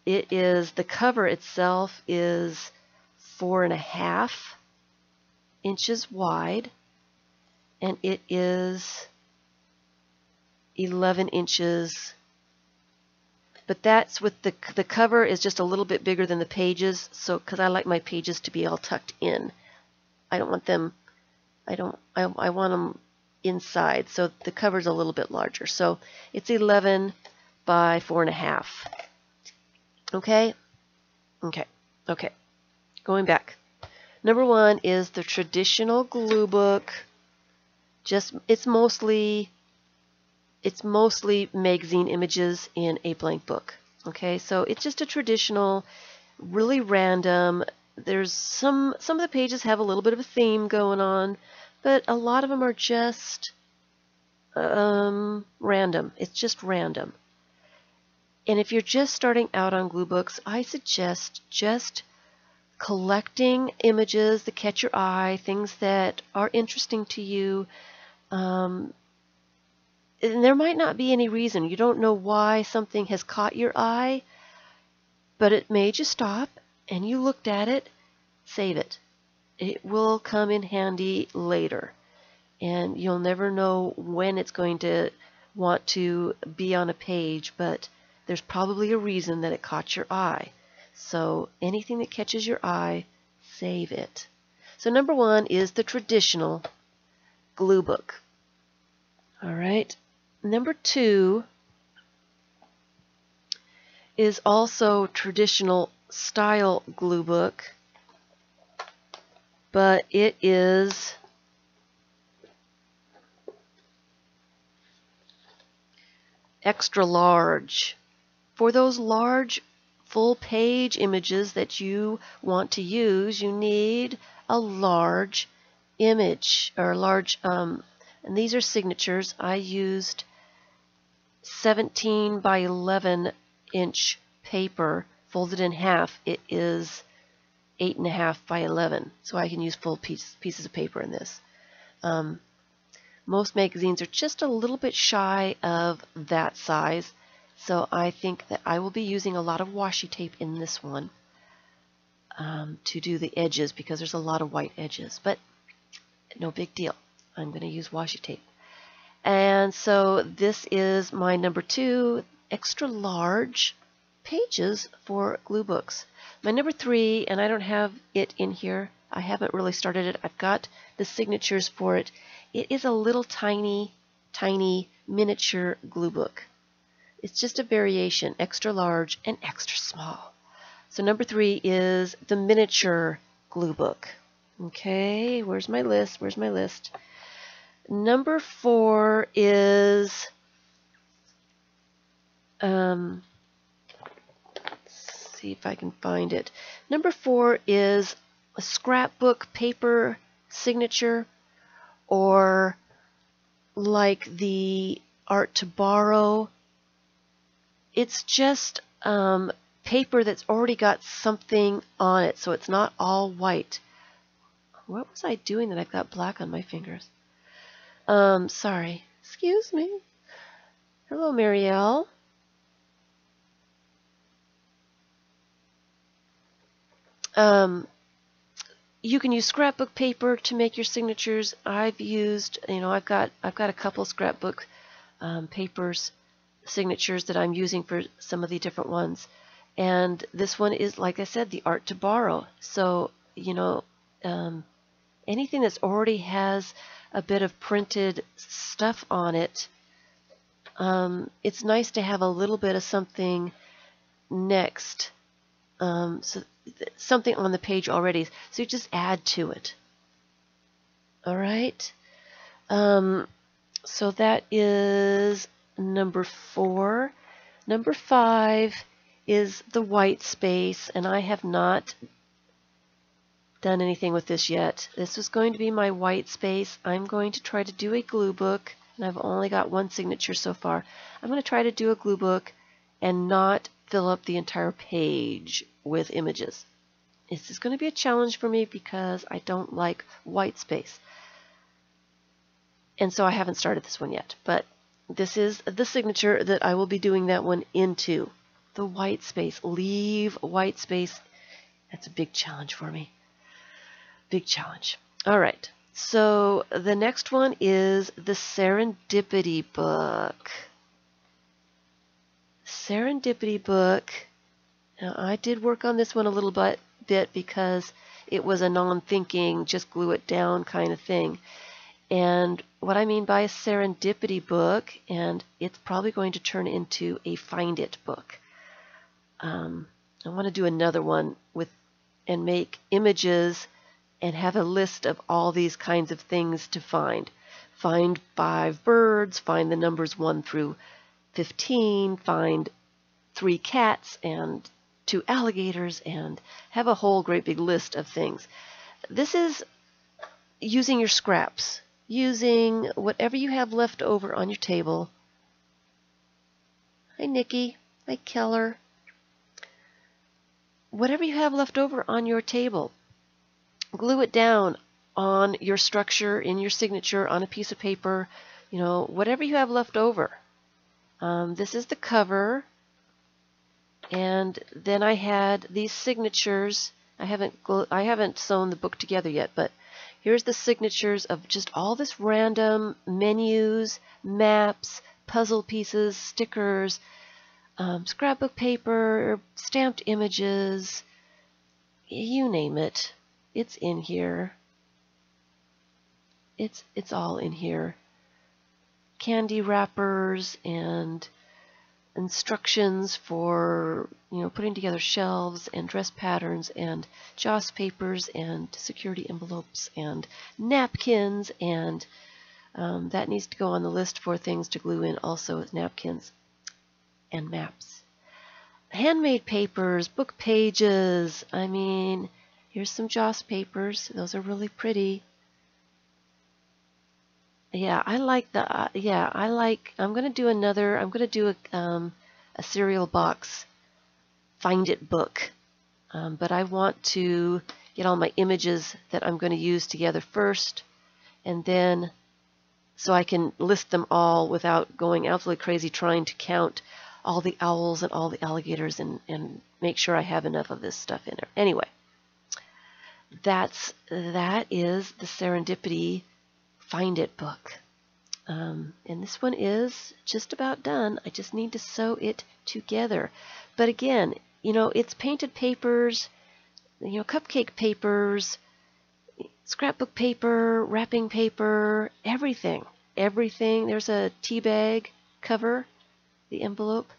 the cover itself is 4.5 inches wide, and it is 11 inches, but that's with the cover is just a little bit bigger than the pages, so because I like my pages to be all tucked in. I don't want them, I want them inside, so the cover's a little bit larger. So it's 11 by 4.5. Okay? Okay. Going back. Number 1 is the traditional glue book. It's mostly magazine images in a blank book. Okay, so it's just a traditional, really random. There's some of the pages have a little bit of a theme going on, but a lot of them are just random. It's just random. And if you're just starting out on glue books, I suggest just collecting images that catch your eye, things that are interesting to you. And there might not be any reason. You don't know why something has caught your eye, but it made you stop and you looked at it. Save it. It will come in handy later. And you'll never know when it's going to want to be on a page, but there's probably a reason that it caught your eye. So anything that catches your eye, save it. So number 1 is the traditional glue book. All right. Number 2 is also traditional style glue book, but it is extra large. For those large full page images that you want to use, you need a large image, or a large, and these are signatures. I used 17 by 11 inch paper folded in half. It is 8.5 by 11, so I can use full pieces of paper in this. Most magazines are just a little bit shy of that size, so I think that I will be using a lot of washi tape in this one to do the edges, because there's a lot of white edges, but no big deal. I'm going to use washi tape. And so this is my number 2 extra large pages for glue books. My number 3, and I don't have it in here, I haven't really started it. I've got the signatures for it. It is a little tiny miniature glue book. It's just a variation, extra large and extra small. So number 3 is the miniature glue book. Okay, where's my list? Number 4 is, let's see if I can find it. Number 4 is a scrapbook paper signature, or like the Art to Borrow. It's just paper that's already got something on it, so it's not all white. What was I doing that I've got black on my fingers? Sorry. Excuse me. Hello, Marielle. Um, you can use scrapbook paper to make your signatures. I've used, I've got a couple scrapbook papers signatures that I'm using for some of the different ones. And this one is, like I said, the art to borrow. So, anything that's already has a bit of printed stuff on it, it's nice to have a little bit of something next, so something on the page already. So you just add to it. All right. So that is number 4. Number 5 is the white space, and I have not done anything with this yet. This was going to be my white space. I'm going to try to do a glue book, and I've only got one signature so far. I'm going to try to do a glue book and not fill up the entire page with images. This is going to be a challenge for me because I don't like white space. And so I haven't started this one yet, but this is the signature that I will be doing that one into. The white space. Leave white space. That's a big challenge for me. Big challenge. All right. So the next one is the Serendipity book. Serendipity book. Now I did work on this one a little bit because it was a non-thinking, just glue it down kind of thing. And what I mean by a serendipity book, and it's probably going to turn into a find it book. I want to do another one and make images and have a list of all these kinds of things to find. Find 5 birds, find the numbers 1 through 15, find 3 cats and 2 alligators, and have a whole great big list of things. This is using your scraps. Using whatever you have left over on your table. Hi, Nikki. Hi, Keller. Whatever you have left over on your table, glue it down on your structure, in your signature, on a piece of paper, whatever you have left over. This is the cover, and then I had these signatures. I haven't sewn the book together yet, but here's the signatures of just all this random menus, maps, puzzle pieces, stickers, scrapbook paper, stamped images, you name it. It's in here. It's all in here. Candy wrappers and instructions for putting together shelves and dress patterns and joss papers and security envelopes and napkins, and that needs to go on the list for things to glue in also, as napkins and maps. Handmade papers, book pages. I mean, here's some joss papers. Those are really pretty. Yeah, I like the. I'm gonna do a cereal box find it book, but I want to get all my images that I'm going to use together first, and then so I can list them all without going absolutely crazy trying to count all the owls and all the alligators and make sure I have enough of this stuff in there. Anyway, that is the Serendipity Find It book. And this one is just about done. I just need to sew it together. But again, it's painted papers, cupcake papers, scrapbook paper, wrapping paper, everything. Everything. There's a tea bag cover, the envelope,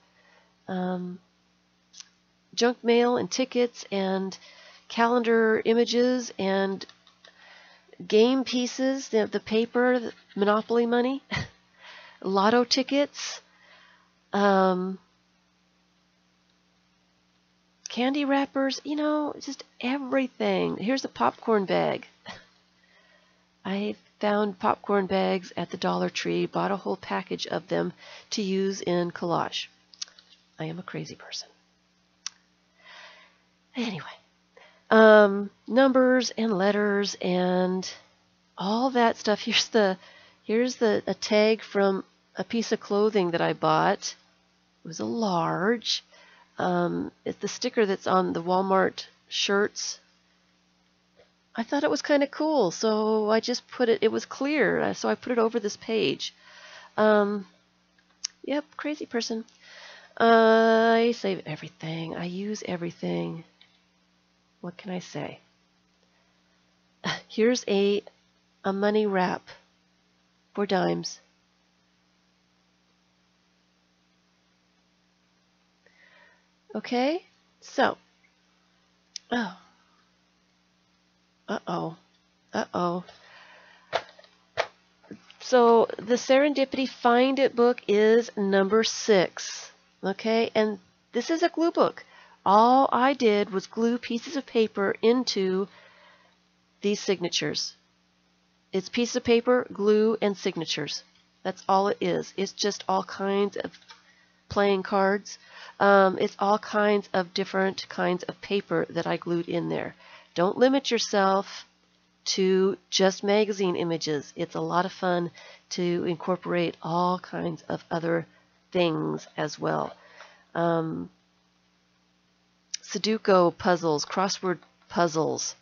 junk mail and tickets and calendar images and game pieces, the paper, the Monopoly money, lotto tickets, candy wrappers, just everything. Here's a popcorn bag. I found popcorn bags at the Dollar Tree, bought a whole package of them to use in collage. I am a crazy person. Anyway. Numbers and letters and all that stuff. Here's a tag from a piece of clothing that I bought. It was a large. It's the sticker that's on the Walmart shirts I thought it was kind of cool, so I just put it, it was clear, so I put it over this page. Yep, crazy person. I save everything. I use everything. What can I say? Here's a money wrap for dimes. Okay, so, oh, uh-oh, uh-oh. So the Serendipity Find It book is number 6, okay, and this is a glue book. All I did was glue pieces of paper into these signatures. It's pieces of paper, glue, and signatures. That's all it is. It's just all kinds of playing cards. It's all kinds of different kinds of paper that I glued in there. Don't limit yourself to just magazine images. It's a lot of fun to incorporate all kinds of other things as well. Sudoku puzzles, crossword puzzles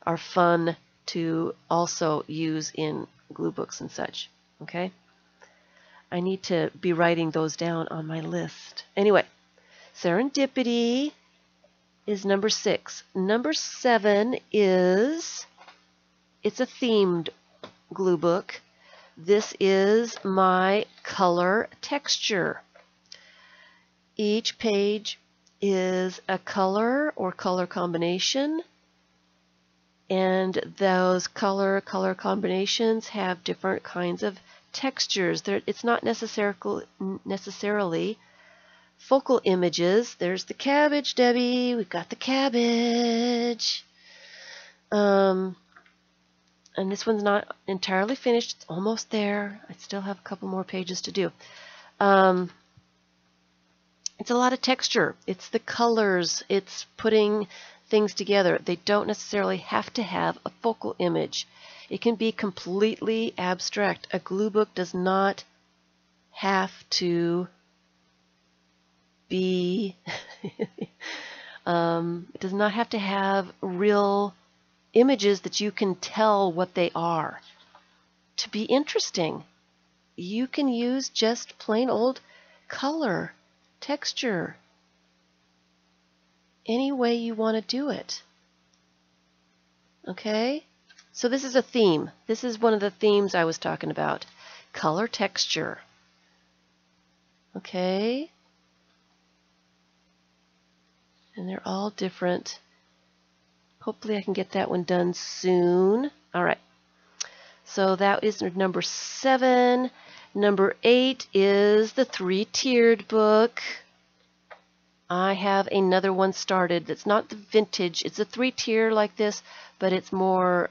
are fun to also use in glue books and such. Okay? I need to be writing those down on my list. Anyway, Serendipity is number 6. Number 7 is, it's a themed glue book. This is my color texture. Each page is a color or color combination, and those color combinations have different kinds of textures. It's not necessarily focal images. There's the cabbage, Debbie. We've got the cabbage. And this one's not entirely finished. It's almost there. I still have a couple more pages to do. It's a lot of texture. It's the colors. It's putting things together. They don't necessarily have to have a focal image. It can be completely abstract. A glue book does not have to be, it does not have to have real images that you can tell what they are. To be interesting, you can use just plain old color, texture, any way you want to do it. Okay? So this is a theme. This is one of the themes I was talking about. Color, texture. Okay? And they're all different. Hopefully I can get that one done soon. All right. So that is number 7. Number 8 is the 3-tiered book. I have another one started that's not the vintage. It's a 3-tier like this, but it's more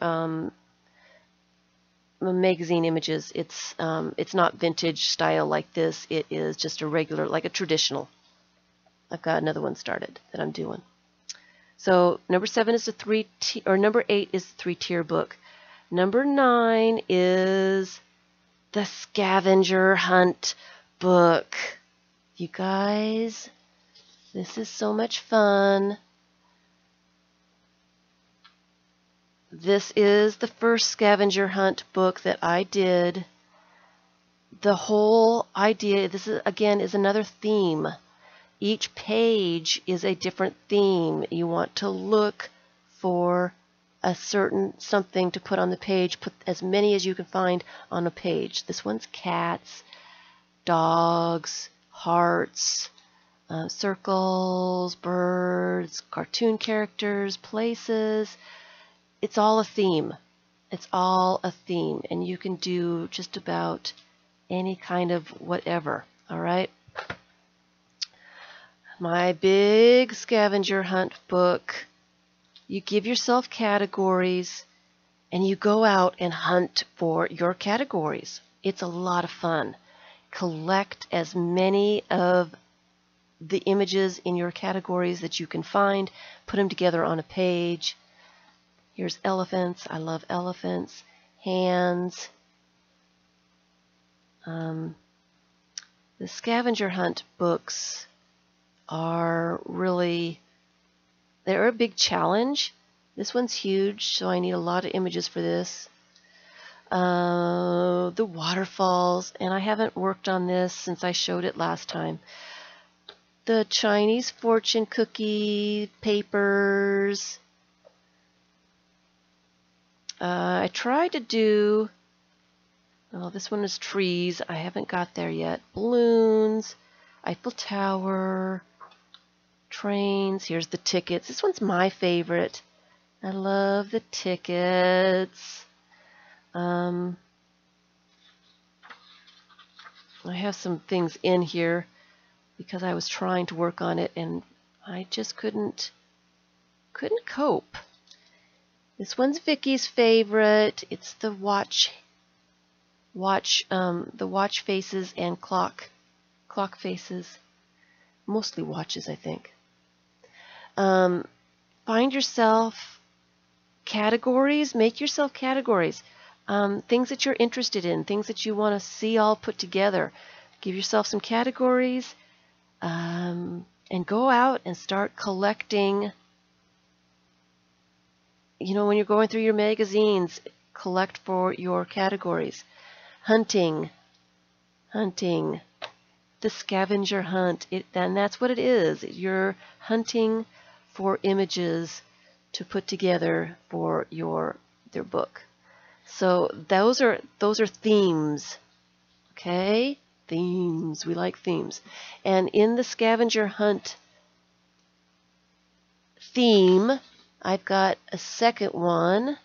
magazine images. It's not vintage style like this. It is just a regular, like a traditional. I've got another one started that I'm doing. So number 7 is number 8 is the 3-tier book. Number 9 is the scavenger hunt book. You guys, this is so much fun. This is the first scavenger hunt book that I did. The whole idea, this is again is another theme. Each page is a different theme. You want to look for a certain something to put on the page. Put as many as you can find on a page. This one's cats, dogs, hearts, circles, birds, cartoon characters, places. It's all a theme. It's all a theme. And you can do just about any kind of whatever. All right? My big scavenger hunt book. You give yourself categories and you go out and hunt for your categories. It's a lot of fun. Collect as many of the images in your categories that you can find. Put them together on a page. Here's elephants. I love elephants. Hands. The scavenger hunt books are really, they're a big challenge. This one's huge, so I need a lot of images for this. The waterfalls, and I haven't worked on this since I showed it last time. The Chinese fortune cookie papers. I tried to do, oh, this one is trees. I haven't got there yet. Balloons, Eiffel Tower, trains. Here's the tickets. This one's my favorite. I love the tickets. I have some things in here because I was trying to work on it and I just couldn't cope. This one's Vicky's favorite. It's the watch faces and clock faces. Mostly watches, I think. Find yourself categories. Make yourself categories. Things that you're interested in, things that you want to see all put together. Give yourself some categories and go out and start collecting. You know, when you're going through your magazines, collect for your categories. Hunting, the scavenger hunt, and that's what it is. You're hunting for images to put together for their book. So those are themes, okay? Themes. We like themes. And in the scavenger hunt theme, I've got a second one,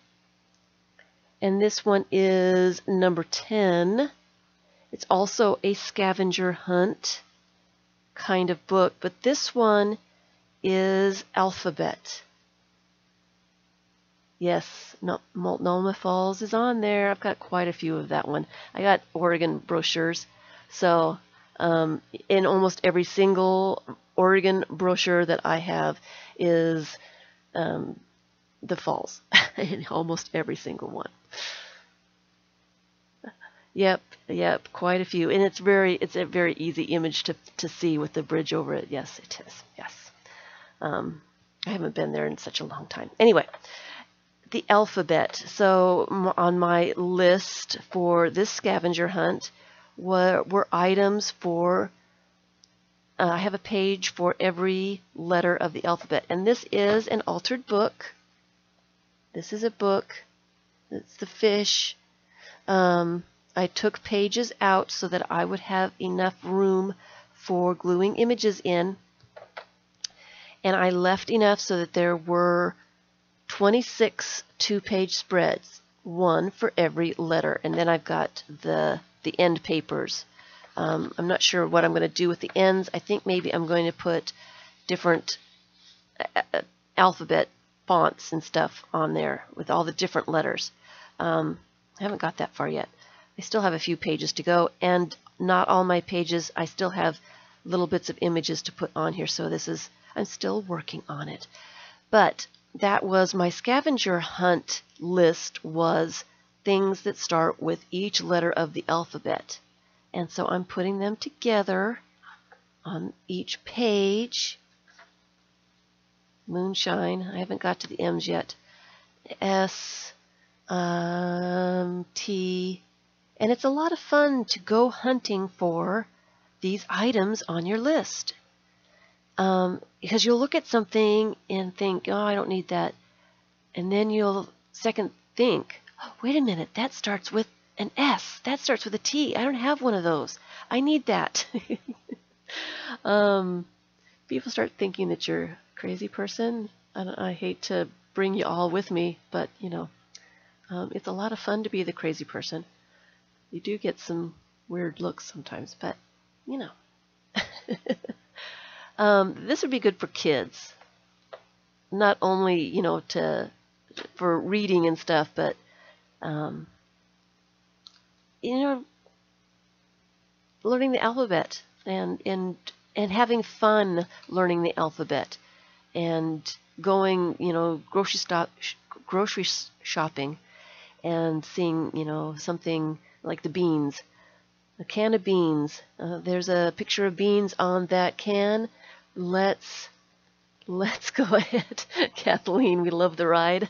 and this one is number 10. It's also a scavenger hunt kind of book, but this one is alphabet. Yes, Multnomah Falls is on there. I've got quite a few of that one. I got Oregon brochures, so in almost every single Oregon brochure that I have is the falls, in almost every single one. Yep, quite a few, and it's a very easy image to see with the bridge over it. Yes, it is. Yes, I haven't been there in such a long time. Anyway, the alphabet. So on my list for this scavenger hunt were items for. I have a page for every letter of the alphabet, and this is an altered book. This is a book. It's the fish. I took pages out so that I would have enough room for gluing images in, and I left enough so that there were 26 two-page spreads, one for every letter, and then I've got the end papers. I'm not sure what I'm going to do with the ends. I think maybe I'm going to put different alphabet fonts and stuff on there with all the different letters. I haven't got that far yet. I still have a few pages to go, and not all my pages. I still have little bits of images to put on here, so I'm still working on it. But that was my scavenger hunt list, was things that start with each letter of the alphabet. And so I'm putting them together on each page. Moonshine. I haven't got to the M's yet. S, T. And it's a lot of fun to go hunting for these items on your list. Because you'll look at something and think, oh, I don't need that. And then you'll second think, oh, wait a minute, that starts with an S. That starts with a T. I don't have one of those. I need that. People start thinking that you're a crazy person. I hate to bring you all with me, but, you know, it's a lot of fun to be the crazy person. You do get some weird looks sometimes, but, you know. This would be good for kids. Not only, you know, for reading and stuff, but, you know, learning the alphabet and having fun learning the alphabet and going, you know, grocery shopping and seeing, you know, something like the beans, a can of beans. There's a picture of beans on that can. Let's let's go ahead. Kathleen, we love the ride.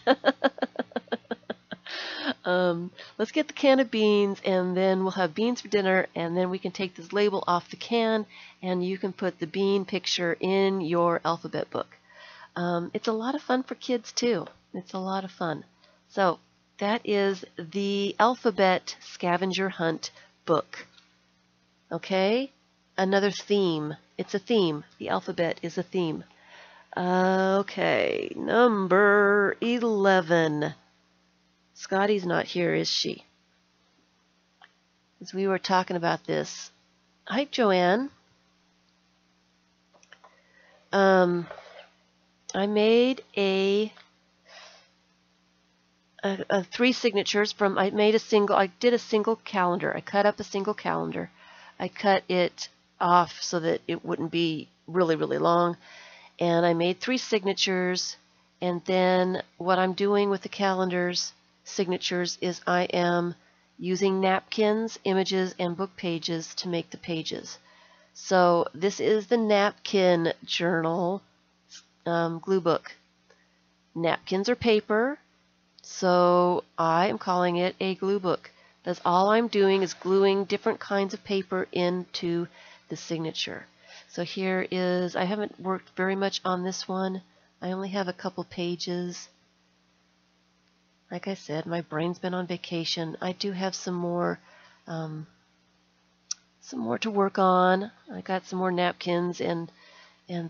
Let's get the can of beans, and then we'll have beans for dinner, and then we can take this label off the can, and you can put the bean picture in your alphabet book. It's a lot of fun for kids, too. It's a lot of fun. So that is the Alphabet Scavenger Hunt book. Okay? Another theme. It's a theme. The alphabet is a theme. Okay, number 11. Scotty's not here, is she? As we were talking about this. Hi, Joanne. I made a 3 signatures from. I did a single calendar. I cut up a single calendar. I cut it off so that it wouldn't be really, really long. And I made 3 signatures. And then what I'm doing with the calendars signatures is I am using napkins, images, and book pages to make the pages. So this is the napkin journal glue book. Napkins are paper, so I am calling it a glue book. That's all I'm doing is gluing different kinds of paper into the signature. So here is, I haven't worked very much on this one. I only have a couple pages. Like I said, my brain's been on vacation. I do have some more to work on. I got some more napkins and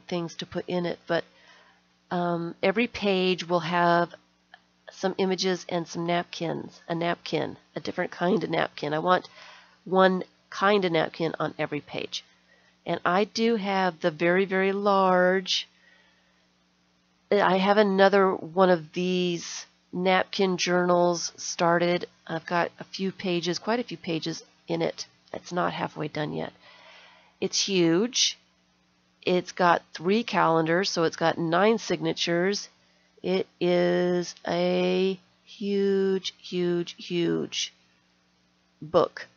things to put in it, but every page will have some images and some napkins. A different kind of napkin. I want one kind of napkin on every page. And I do have the very, very large. I have another one of these napkin journals started. I've got a few pages, quite a few pages in it. It's not halfway done yet. It's huge. It's got 3 calendars, so it's got 9 signatures. It is a huge, huge, huge book.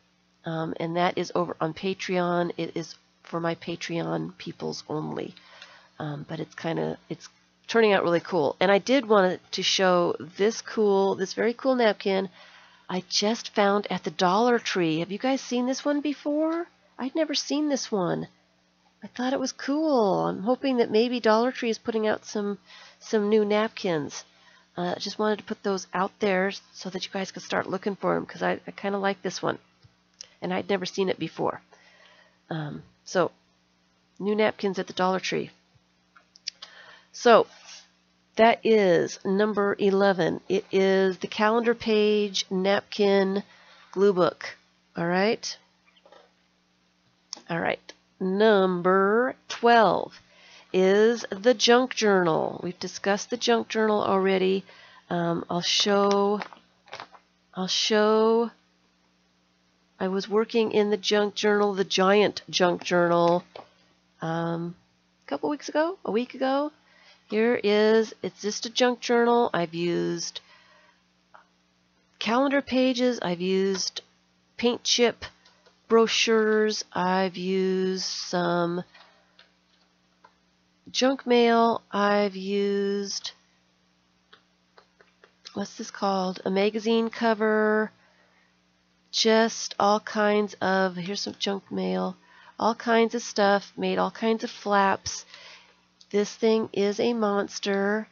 And that is over on Patreon. It is for my Patreon peoples only. But it's turning out really cool. And I did want to show this very cool napkin I just found at the Dollar Tree. Have you guys seen this one before? I'd never seen this one. I thought it was cool. I'm hoping that maybe Dollar Tree is putting out some new napkins. I just wanted to put those out there so that you guys could start looking for them, because I kind of like this one. And I'd never seen it before. So, new napkins at the Dollar Tree. So, that is number 11. It is the calendar page napkin glue book. All right? All right. Number 12 is the junk journal. We've discussed the junk journal already. I'll show. I was working in the junk journal, the giant junk journal, a week ago. Here it's just a junk journal. I've used calendar pages. I've used paint chip brochures. I've used some junk mail. I've used, what's this called? A magazine cover. Just all kinds of, here's some junk mail. All kinds of stuff. Made all kinds of flaps. This thing is a monster.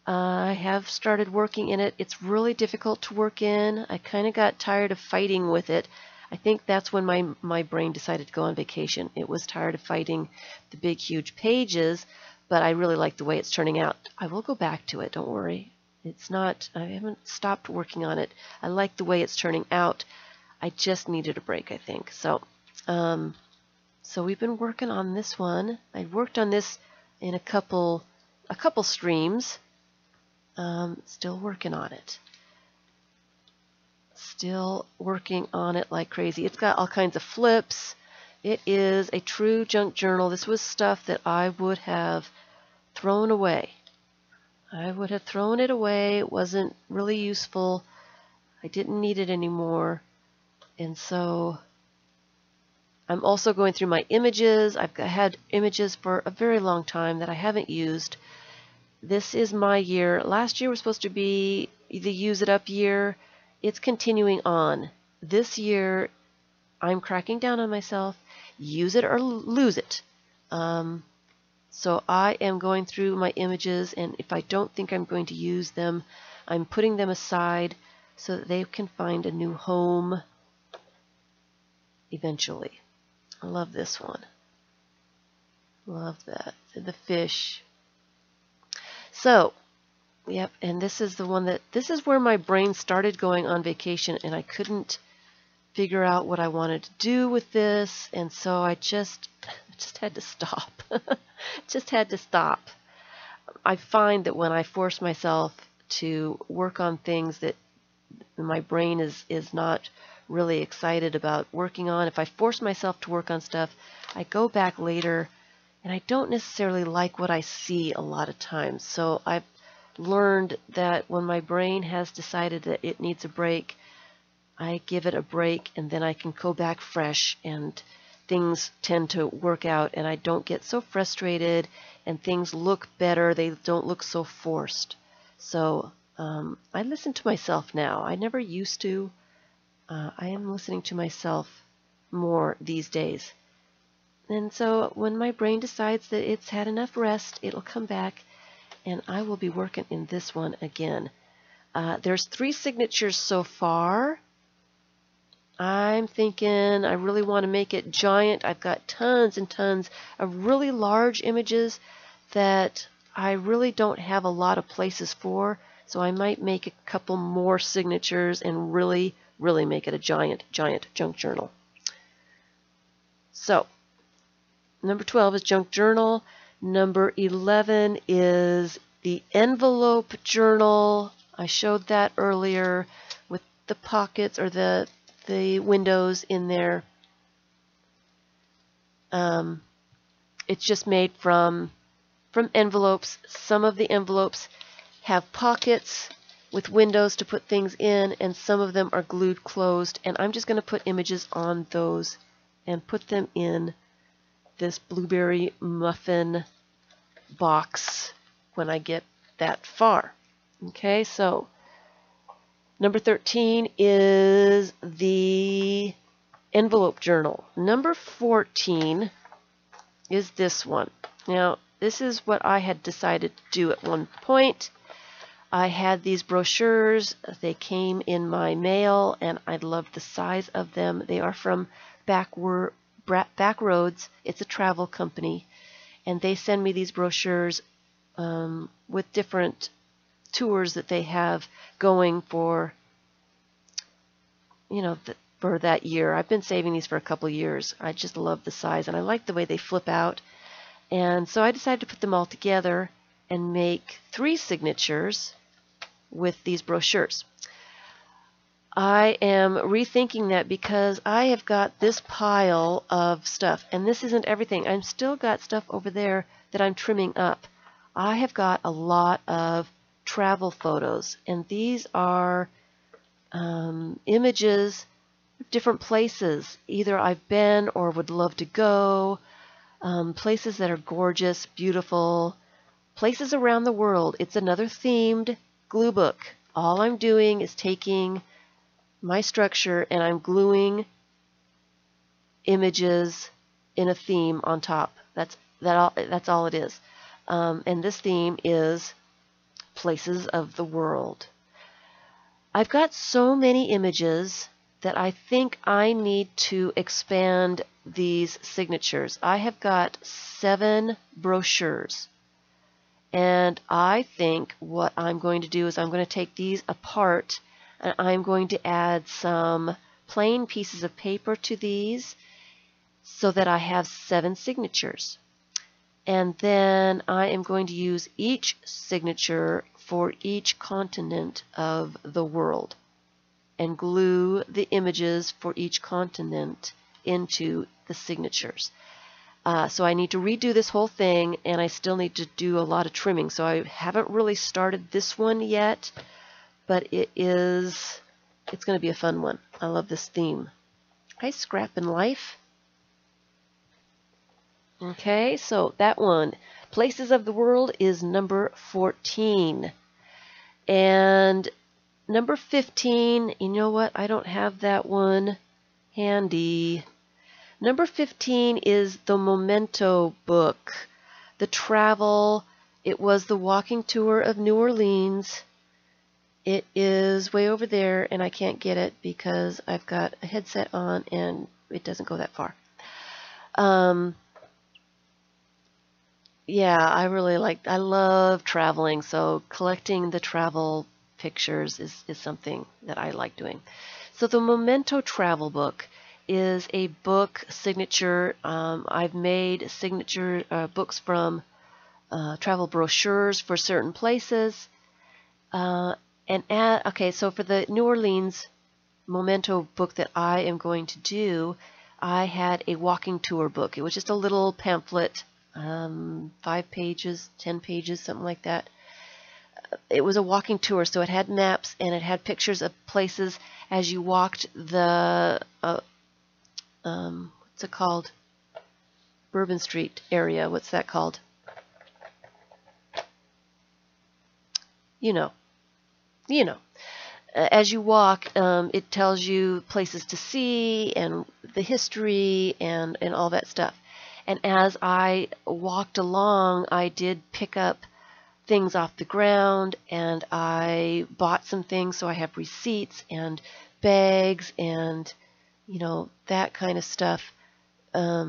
I have started working in it. It's really difficult to work in. I kind of got tired of fighting with it. I think that's when my brain decided to go on vacation. It was tired of fighting the big, huge pages, but I really like the way it's turning out. I will go back to it, don't worry. I haven't stopped working on it. I like the way it's turning out. I just needed a break, I think. So we've been working on this one. I worked on this in a couple streams. Still working on it. Still working on it like crazy. It's got all kinds of flips. It is a true junk journal. This was stuff that I would have thrown away. I would have thrown it away. It wasn't really useful. I didn't need it anymore. And so I'm also going through my images. I've had images for a very long time that I haven't used. This is my year. Last year was supposed to be the use it up year. It's continuing on. This year, I'm cracking down on myself. Use it or lose it. So I am going through my images, and if I don't think I'm going to use them, I'm putting them aside so that they can find a new home eventually. I love this one. Love that. The fish. So, yep, and this is the one this is where my brain started going on vacation, and I couldn't figure out what I wanted to do with this, and so I just had to stop. Just had to stop. I find that when I force myself to work on things that my brain is not really excited about working on, if I force myself to work on stuff, I go back later and I don't necessarily like what I see a lot of times. So I've learned that when my brain has decided that it needs a break, I give it a break, and then I can go back fresh, and things tend to work out, and I don't get so frustrated, and things look better. They don't look so forced. So I listen to myself now. I never used to. I am listening to myself more these days. And so when my brain decides that it's had enough rest, it'll come back, and I will be working in this one again. There's 3 signatures so far. I'm thinking I really want to make it giant. I've got tons and tons of really large images that I really don't have a lot of places for, so I might make a couple more signatures and really make it a giant junk journal. So, number 12 is junk journal. Number 11 is the envelope journal. I showed that earlier with the pockets or the windows in there. It's just made from envelopes. Some of the envelopes have pockets with windows to put things in, and some of them are glued closed, and I'm just going to put images on those and put them in this blueberry muffin box when I get that far. Okay, so number 13 is the envelope journal. Number 14 is this one. Now, this is what I had decided to do at one point. I had these brochures. They came in my mail, and I loved the size of them. They are from Backroads. It's a travel company, and they send me these brochures with different tours that they have going for, for that year. I've been saving these for a couple years. I just love the size, and I like the way they flip out. And so I decided to put them all together and make 3 signatures with these brochures. I am rethinking that because I have got this pile of stuff, and this isn't everything. I've still got stuff over there that I'm trimming up. I have got a lot of travel photos, and these are images of different places. Either I've been or would love to go, places that are gorgeous, beautiful, places around the world. It's another themed glue book. All I'm doing is taking my structure and I'm gluing images in a theme on top. That's all it is. And this theme is places of the world. I've got so many images that I think I need to expand these signatures. I have got 7 brochures. And I think what I'm going to do is I'm going to take these apart, and I'm going to add some plain pieces of paper to these so that I have 7 signatures. And then I am going to use each signature for each continent of the world and glue the images for each continent into the signatures. So I need to redo this whole thing, and I still need to do a lot of trimming. So I haven't really started this one yet, but it's going to be a fun one. I love this theme. Hi, Scrap in Life. Okay, so that one, Places of the World, is number 14. And number 15, you know what? I don't have that one handy. Number 15 is the Memento book. The travel, it was the walking tour of New Orleans. It is way over there, and I can't get it because I've got a headset on and it doesn't go that far. Yeah, I love traveling, so collecting the travel pictures is something that I like doing. So the Memento Travel Book is a book signature. I've made signature books from travel brochures for certain places. Okay, so for the New Orleans Memento book that I am going to do, I had a walking tour book. It was just a little pamphlet, 5 pages, 10 pages, something like that. It was a walking tour, so it had maps and it had pictures of places as you walked the, what's it called? Bourbon Street area. What's that called? You know. As you walk, it tells you places to see and the history and all that stuff. And as I walked along, I did pick up things off the ground, and I bought some things, so I have receipts and bags and, that kind of stuff. I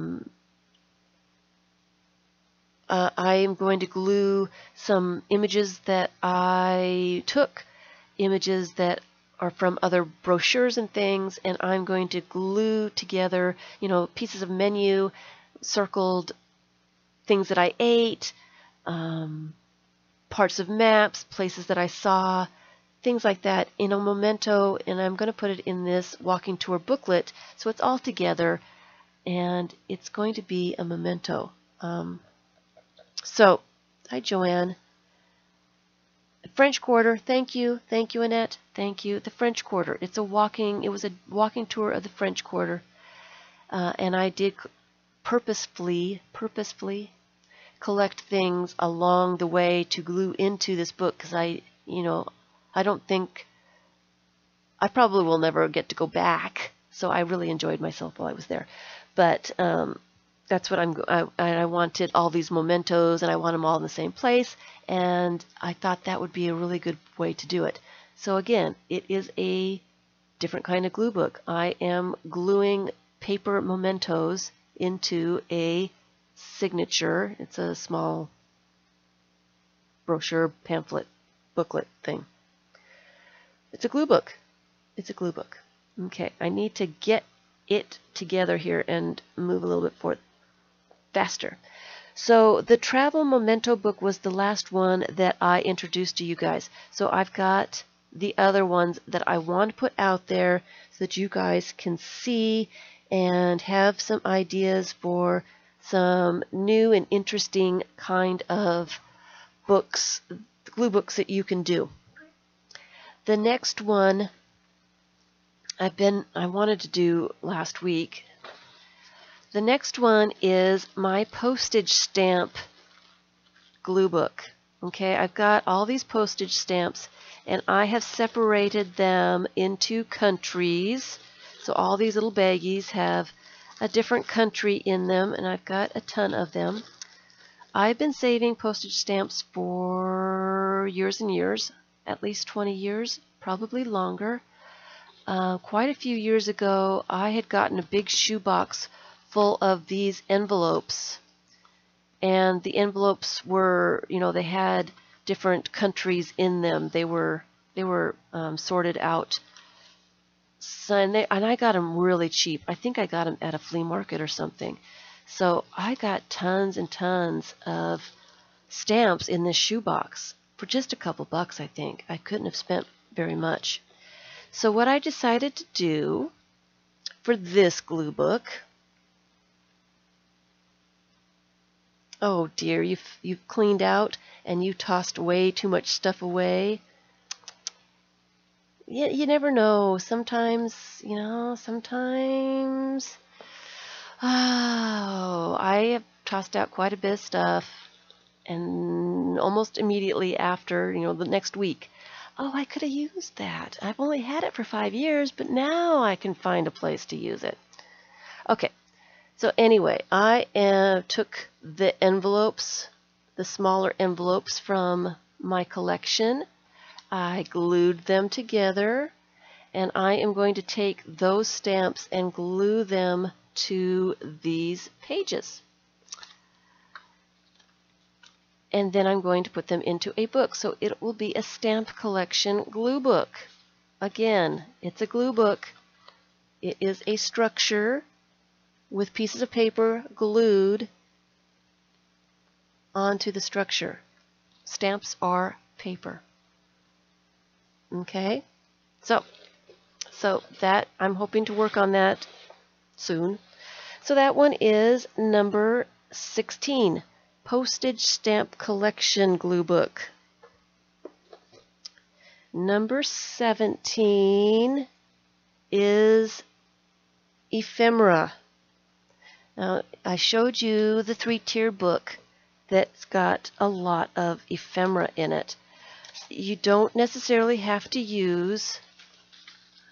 am going to glue some images that I took, images that are from other brochures and things, and I'm going to glue together, pieces of menu, circled things that I ate, parts of maps, places that I saw, things like that in a memento, and I'm going to put it in this walking tour booklet, so it's all together, and it's going to be a memento. So, hi Joanne. French Quarter, thank you, Annette, thank you. The French Quarter, it was a walking tour of the French Quarter, and I did purposefully collect things along the way to glue into this book, because I don't think, I probably will never get to go back, so I really enjoyed myself while I was there. But that's what I wanted all these mementos, and I want them all in the same place, and I thought that would be a really good way to do it. So again, it is a different kind of glue book. I am gluing paper mementos into a signature. It's a small brochure, pamphlet, booklet thing. It's a glue book. Okay, I need to get it together here and move a little bit forward. Faster. So the travel memento book was the last one that I introduced to you guys. So I've got the other ones that I want to put out there so that you guys can see and have some ideas for some new and interesting kind of books, glue books that you can do. The next one I wanted to do last week. The next one is my postage stamp glue book. Okay, I've got all these postage stamps, and I have separated them into countries. So all these little baggies have a different country in them, and I've got a ton of them. I've been saving postage stamps for years and years, at least 20 years, probably longer. Quite a few years ago, I had gotten a big shoebox full of these envelopes, and the envelopes were, they had different countries in them. They were sorted out, so, and I got them really cheap. I think I got them at a flea market or something. So I got tons and tons of stamps in this shoebox for just a couple bucks. I think I couldn't have spent very much. So what I decided to do for this glue book, oh dear, you've cleaned out and you tossed way too much stuff away. You never know. Sometimes, sometimes. Oh, I have tossed out quite a bit of stuff, and almost immediately after, the next week, oh, I could have used that. I've only had it for 5 years, but now I can find a place to use it. Okay, so anyway, I took the envelopes, the smaller envelopes from my collection. I glued them together, and I am going to take those stamps and glue them to these pages. And then I'm going to put them into a book. So it will be a stamp collection glue book. Again, it's a glue book. It is a structure with pieces of paper glued onto the structure. Stamps are paper. Okay? So that, I'm hoping to work on that soon. So that one is number 16. Postage stamp collection glue book. Number 17 is ephemera. Now, I showed you the 3-tier book that's got a lot of ephemera in it. You don't necessarily have to use,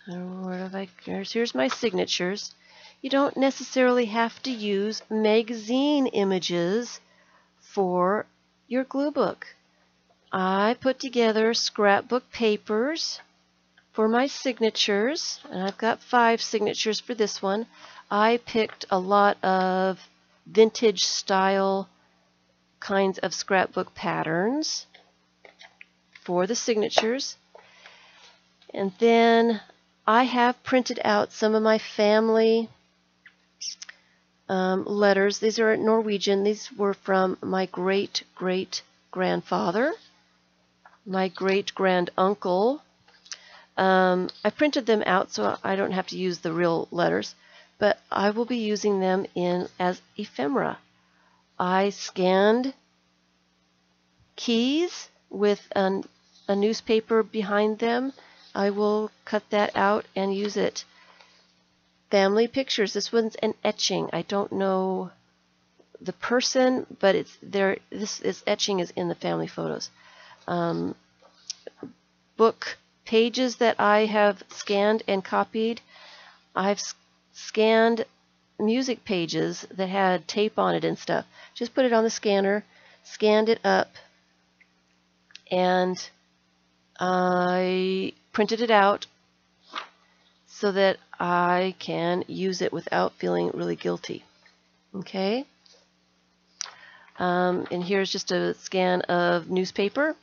here's my signatures. You don't necessarily have to use magazine images for your glue book. I put together scrapbook papers for my signatures, and I've got 5 signatures for this one. I picked a lot of vintage style kinds of scrapbook patterns for the signatures. And then I have printed out some of my family letters. These are Norwegian. These were from my great-great-grandfather, my great-grand-uncle. I printed them out so I don't have to use the real letters, but I will be using them as ephemera. I scanned keys with a newspaper behind them. I will cut that out and use it. Family pictures. This one's an etching. I don't know the person, but it's there. This etching is in the family photos. Book pages that I have scanned and copied. I've scanned music pages that had tape on it and stuff. Just put it on the scanner, scanned it up, and I printed it out so that I can use it without feeling really guilty. Okay? And here's just a scan of newspaper,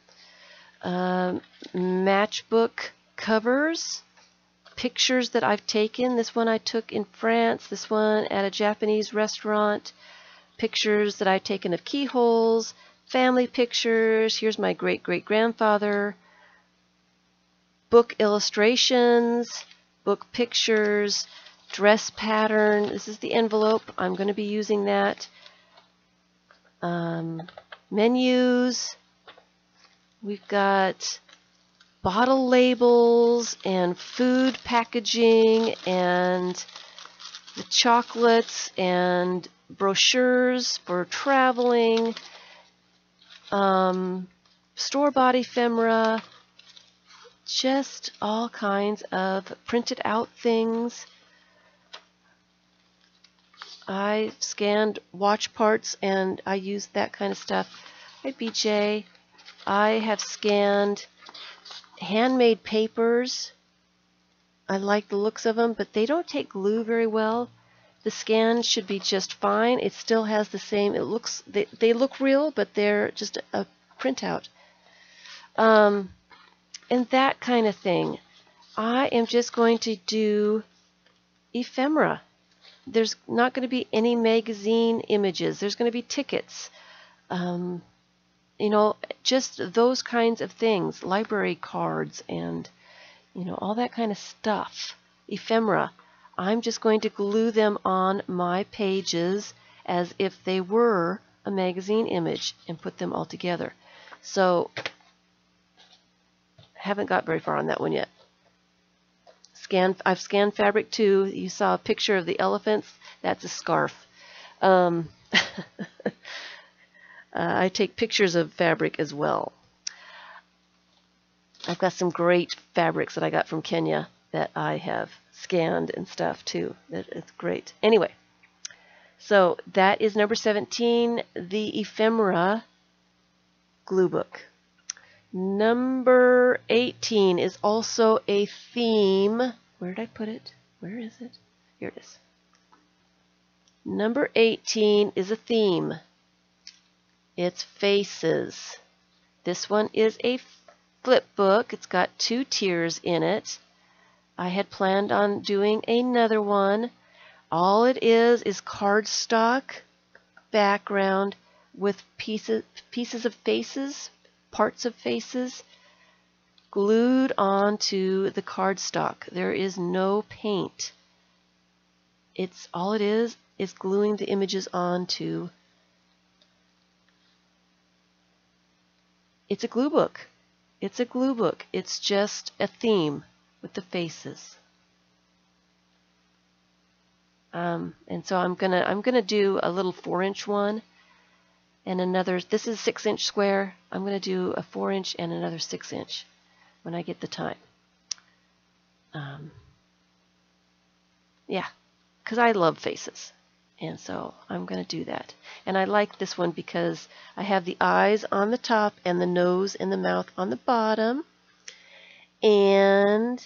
matchbook covers, pictures that I've taken. This one I took in France, this one at a Japanese restaurant, pictures that I've taken of keyholes, family pictures. Here's my great-great-grandfather, book illustrations, book pictures, dress pattern. This is the envelope. I'm going to be using that. Menus. We've got bottle labels and food packaging and the chocolates and brochures for traveling, store-bought ephemera, just all kinds of printed out things. I scanned watch parts and I used that kind of stuff. Hi, BJ. I have scanned handmade papers. I like the looks of them, but they don't take glue very well. The scan should be just fine. It still has the same, they look real, but they're just a printout. And that kind of thing. I am just going to do ephemera. There's not going to be any magazine images. There's going to be tickets. Just those kinds of things. Library cards and, all that kind of stuff. Ephemera. I'm just going to glue them on my pages as if they were a magazine image and put them all together. So, haven't got very far on that one yet. I've scanned fabric too. You saw a picture of the elephants. That's a scarf. I take pictures of fabric as well. I've got some great fabrics that I got from Kenya that I have scanned and stuff too. It's great. Anyway, so that is number 17, the Ephemera glue book. Number 18 is also a theme. Where did I put it? Where is it? Here it is. Number 18 is a theme. It's faces. This one is a flip book. It's got 2 tiers in it. I had planned on doing another one. All it is cardstock background with pieces of faces, parts of faces, glued onto the cardstock. There is no paint. All it is gluing the images onto. It's a glue book. It's a glue book. It's just a theme with the faces. And so I'm gonna do a little 4-inch one and another. This is 6-inch square. I'm gonna do a 4-inch and another 6-inch when I get the time. Yeah, because I love faces, and so I'm gonna do that. And I like this one because I have the eyes on the top and the nose and the mouth on the bottom. And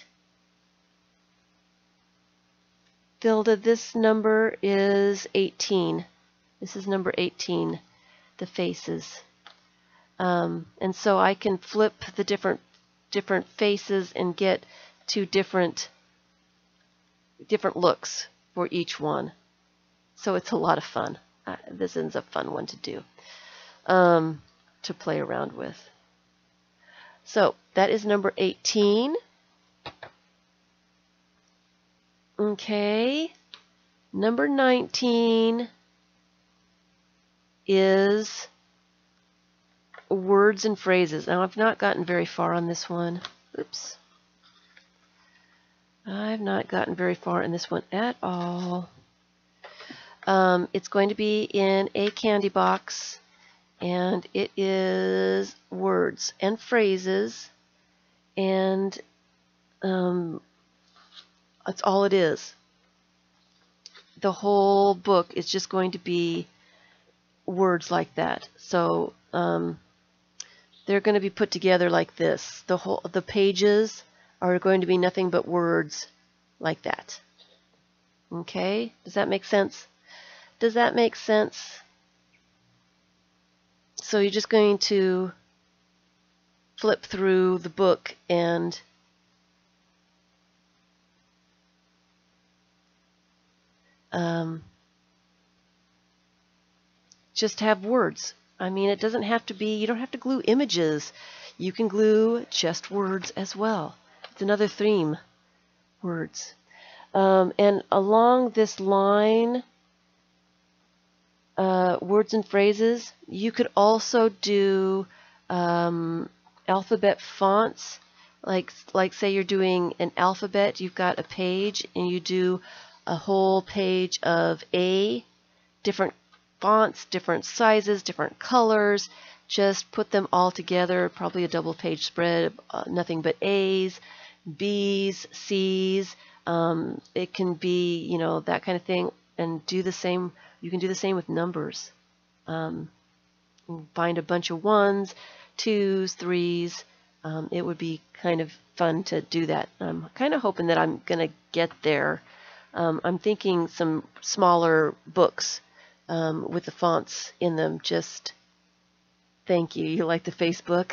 Vilda, this number is 18. This is number 18, the faces. And so I can flip the different faces and get 2 different looks for each one. So it's a lot of fun. This is a fun one to do, to play around with. So that is number 18. Okay, number 19 is words and phrases. Now I've not gotten very far on this one. Oops. I've not gotten very far in this one at all. It's going to be in a candy box, and it is words and phrases, and that's all it is. The whole book is just going to be words like that. So they're going to be put together like this. The pages are going to be nothing but words like that. Okay? Does that make sense? Does that make sense? So you're just going to flip through the book and just have words. I mean, it doesn't have to be, you don't have to glue images. You can glue just words as well. It's another theme, words. And along this line, words and phrases, you could also do alphabet fonts. Like say you're doing an alphabet, you've got a page, and you do a whole page of different fonts, different sizes, different colors. Just put them all together, probably a double page spread, nothing but A's, B's, C's. It can be, you know, that kind of thing, and do the same. You can do the same with numbers. Find a bunch of 1s, 2s, 3s. It would be kind of fun to do that. I'm kind of hoping that I'm going to get there. I'm thinking some smaller books with the fonts in them. Just thank you. You like the Facebook?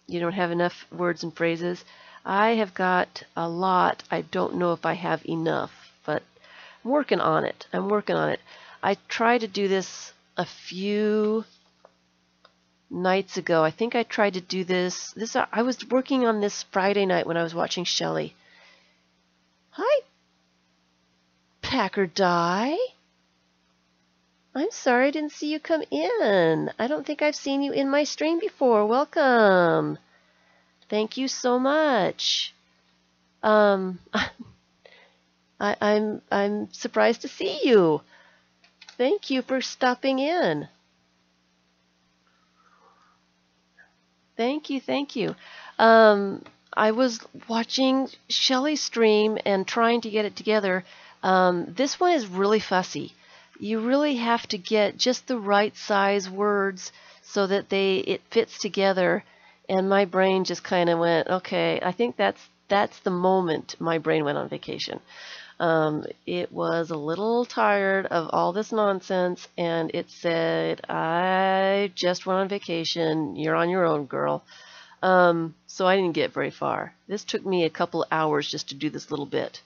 You don't have enough words and phrases. I have got a lot. I don't know if I have enough, but I'm working on it. I'm working on it. I tried to do this a few nights ago. I think I tried to do this. I was working on this Friday night when I was watching Shelley. Hi, Packer Die. I'm sorry I didn't see you come in. I don't think I've seen you in my stream before. Welcome. Thank you so much. I'm surprised to see you. Thank you for stopping in. Thank you, thank you. I was watching Shelley's stream and trying to get it together. This one is really fussy. You really have to get just the right size words so that it fits together. And my brain just kind of went, okay, I think that's the moment my brain went on vacation. It was a little tired of all this nonsense, and it said, I just went on vacation. You're on your own, girl. So I didn't get very far. This took me a couple hours just to do this little bit.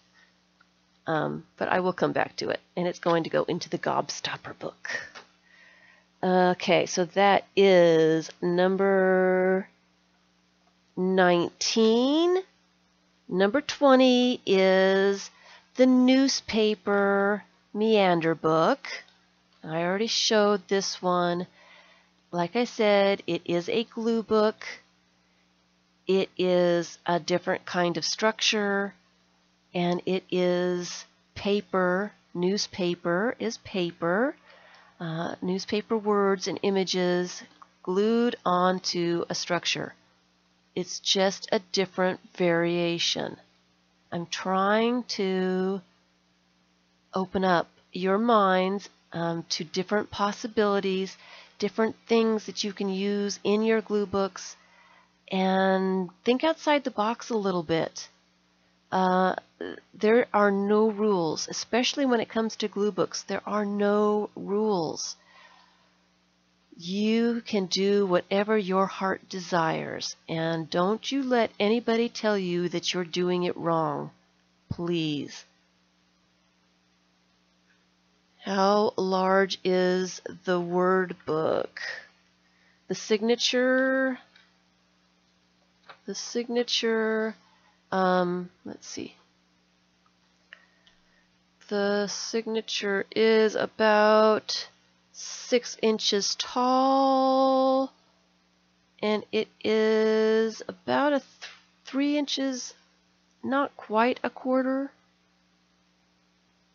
But I will come back to it, and it's going to go into the Gobstopper book. Okay, so that is number 19. Number 20 is the newspaper meander book. I already showed this one. Like I said, it is a glue book. It is a different kind of structure, and it is paper. Newspaper is paper. Newspaper words and images glued onto a structure. It's just a different variation. I'm trying to open up your minds to different possibilities, different things that you can use in your glue books, and think outside the box a little bit. There are no rules, especially when it comes to glue books. There are no rules. You can do whatever your heart desires, and don't you let anybody tell you that you're doing it wrong, please. How large is the word book? The signature, let's see. The signature is about 6 inches tall, and it is about a 3 inches, not quite a quarter.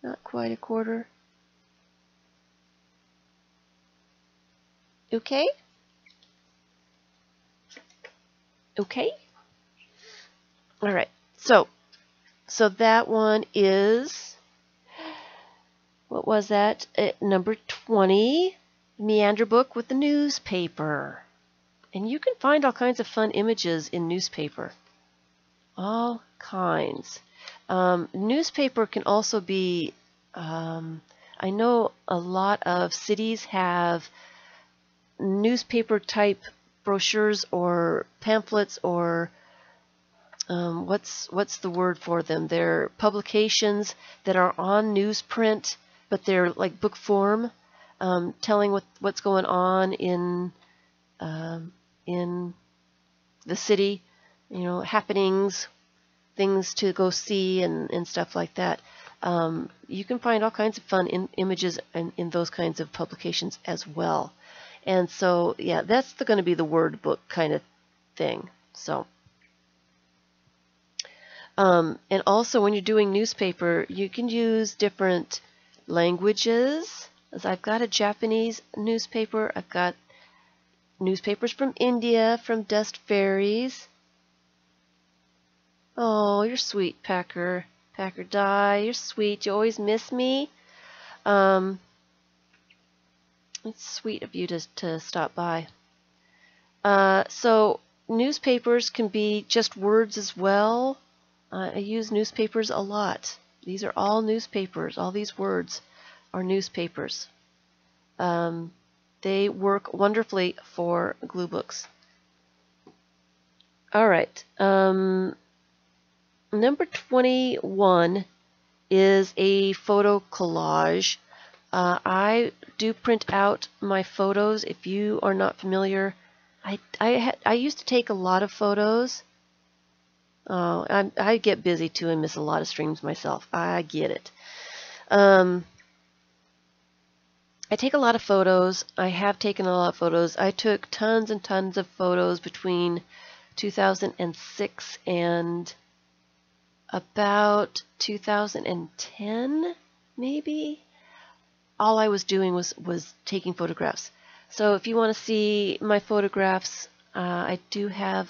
Not quite a quarter. Okay? Okay? All right. So that one is, what was that? Number 20, meander book with the newspaper. And you can find all kinds of fun images in newspaper. All kinds. Newspaper can also be, I know a lot of cities have newspaper type brochures or pamphlets, or what's the word for them? They're publications that are on newsprint, but they're like book form, telling what's going on in the city, happenings, things to go see, and stuff like that. You can find all kinds of fun images in those kinds of publications as well. And so, yeah, that's going to be the word book kind of thing. So, and also when you're doing newspaper, you can use different languages. As I've got a Japanese newspaper, I've got newspapers from India, from Dust Fairies. Oh, you're sweet, Packer. Packer Die, you're sweet. You always miss me. It's sweet of you to stop by. So newspapers can be just words as well. I use newspapers a lot. These are all newspapers. All these words are newspapers. They work wonderfully for glue books. All right. Number 21 is a photo collage. I do print out my photos. If you are not familiar, I used to take a lot of photos. I get busy too and miss a lot of streams myself. I get it. I take a lot of photos. I have taken a lot of photos. I took tons and tons of photos between 2006 and about 2010, maybe. All I was doing was taking photographs. So if you want to see my photographs, I do have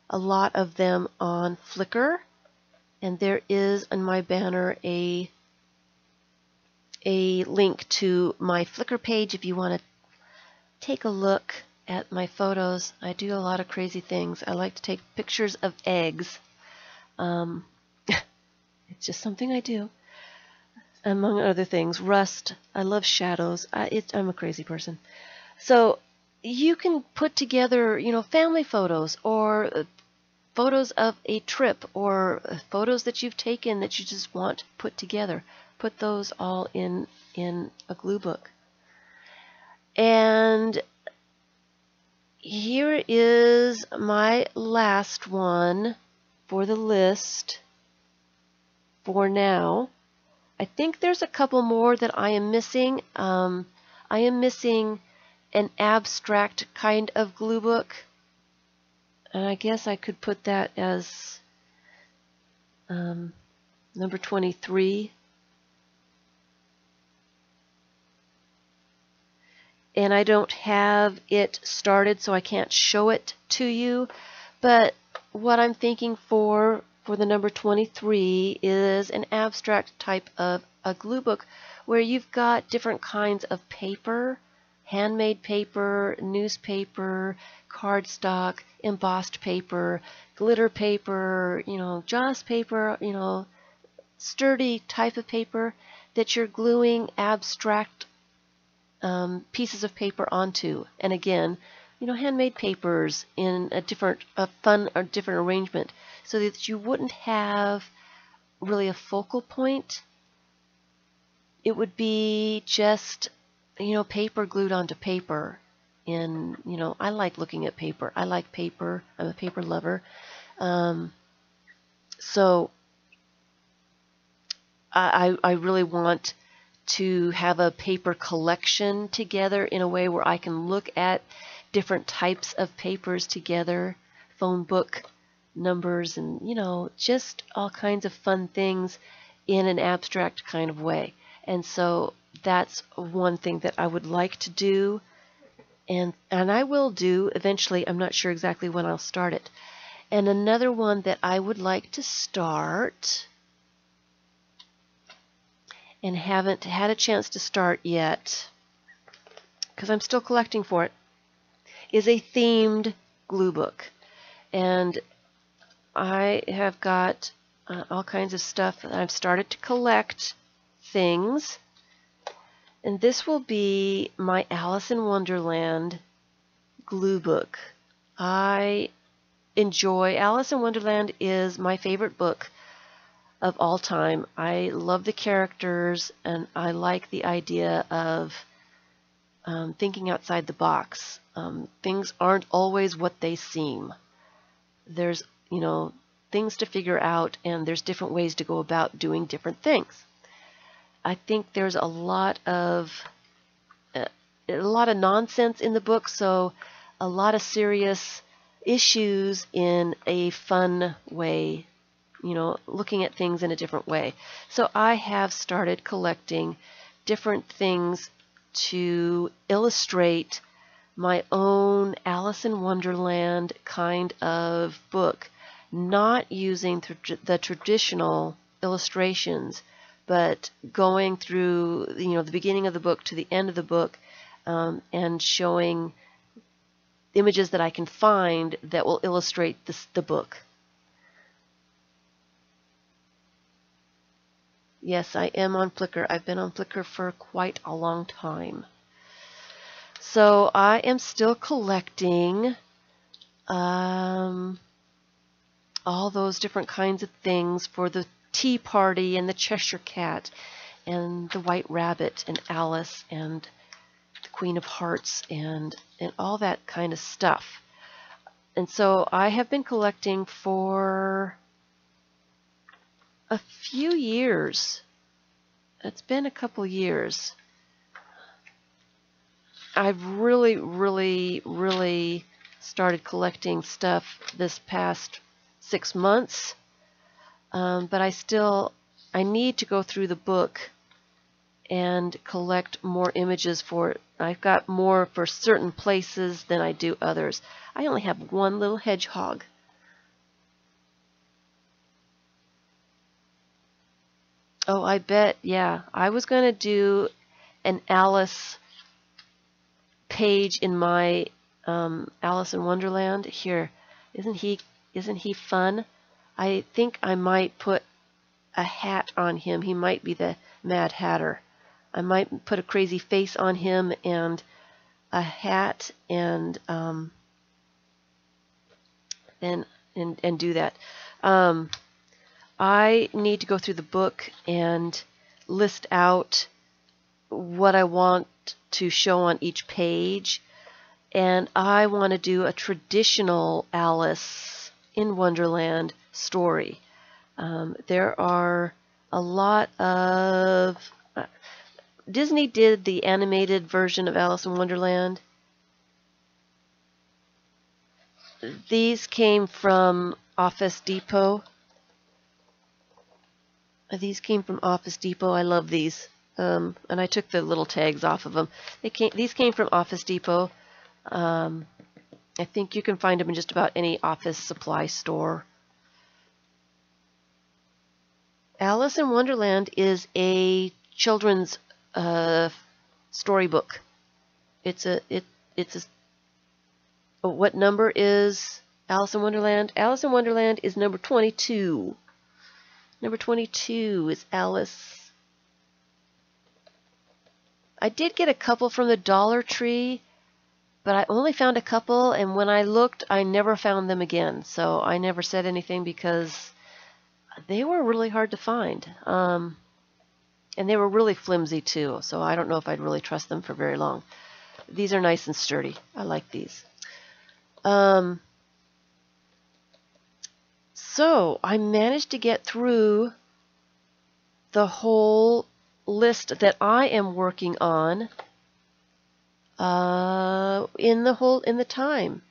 a lot of them on Flickr, and there is on my banner a link to my Flickr page if you want to take a look at my photos. I do a lot of crazy things. I like to take pictures of eggs. It's just something I do. Among other things, rust. I love shadows. I'm a crazy person. So you can put together, family photos or photos of a trip or photos that you've taken that you just want to put together. Put those all in a glue book. And here is my last one for the list for now. I think there's a couple more that I am missing. I am missing an abstract kind of glue book. And I guess I could put that as number 23. And I don't have it started, so I can't show it to you. But what I'm thinking for the number 23 is an abstract type of a glue book where you've got different kinds of paper, handmade paper, newspaper, cardstock, embossed paper, glitter paper, joss paper, sturdy type of paper that you're gluing abstract pieces of paper onto. And again, handmade papers in a different arrangement, so that you wouldn't have really a focal point. It would be just, paper glued onto paper. I like looking at paper. I like paper. I'm a paper lover. So I really want to have a paper collection together in a way where I can look at different types of papers together, phone book numbers, and just all kinds of fun things in an abstract kind of way. And so that's one thing that I would like to do, and I will do eventually. I'm not sure exactly when I'll start it. And another one that I would like to start and haven't had a chance to start yet, because I'm still collecting for it, is a themed glue book. And I have got all kinds of stuff. I've started to collect things. And this will be my Alice in Wonderland glue book. I enjoy Alice in Wonderland is my favorite book of all time. I love the characters, and I like the idea of thinking outside the box. Things aren't always what they seem. There's, things to figure out, and there's different ways to go about doing different things. I think there's a lot of nonsense in the book, so a lot of serious issues in a fun way, looking at things in a different way. So I have started collecting different things to illustrate my own Alice in Wonderland kind of book, not using the traditional illustrations, but going through the beginning of the book to the end of the book, and showing images that I can find that will illustrate the book. Yes, I am on Flickr. I've been on Flickr for quite a long time. So I am still collecting all those different kinds of things for the Tea Party and the Cheshire Cat and the White Rabbit and Alice and the Queen of Hearts and all that kind of stuff. And so I have been collecting for a few years. It's been a couple years. I've really, really, really started collecting stuff this past 6 months. but I need to go through the book and collect more images for it. I've got more for certain places than I do others. I only have one little hedgehog. Oh, I bet, yeah. I was going to do an Alice page in my Alice in Wonderland. Here, isn't he fun? I think I might put a hat on him. He might be the Mad Hatter. I might put a crazy face on him and a hat and do that. I need to go through the book and list out what I want to show on each page, and I want to do a traditional Alice in Wonderland story. There are a lot of Disney did the animated version of Alice in Wonderland. These came from Office Depot. These came from Office Depot. I love these. And I took the little tags off of them. These came from Office Depot. I think you can find them in just about any office supply store. Alice in Wonderland is a children's storybook. What number is Alice in Wonderland? Alice in Wonderland is number 22. Number 22 is Alice. I did get a couple from the Dollar Tree, but I only found a couple, and when I looked, I never found them again. So I never said anything because they were really hard to find. And they were really flimsy too, so I don't know if I'd really trust them for very long. These are nice and sturdy. I like these. So I managed to get through the whole list that I am working on in the time.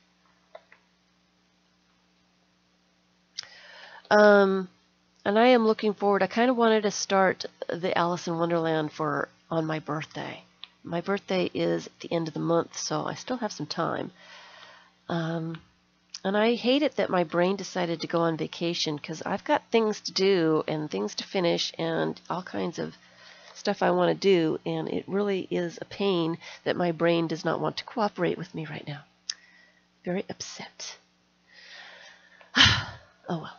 And I am looking forward. I kind of wanted to start the Alice in Wonderland on my birthday. My birthday is at the end of the month, so I still have some time. And I hate it that my brain decided to go on vacation because I've got things to do and things to finish and all kinds of stuff I want to do, and it really is a pain that my brain does not want to cooperate with me right now. Very upset. Oh well.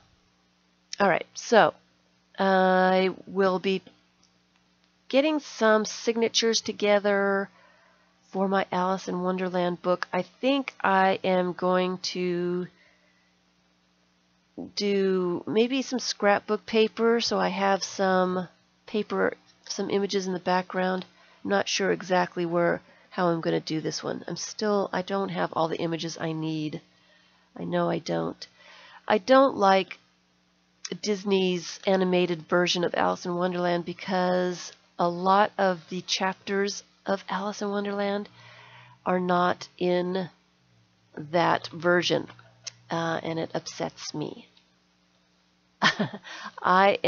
All right, so I will be getting some signatures together for my Alice in Wonderland book. I think I am going to do maybe some scrapbook paper so I have some paper, some images in the background. I'm not sure exactly how I'm going to do this one. I don't have all the images I need. I know I don't. I don't like Disney's animated version of Alice in Wonderland because a lot of the chapters of Alice in Wonderland are not in that version, and it upsets me. I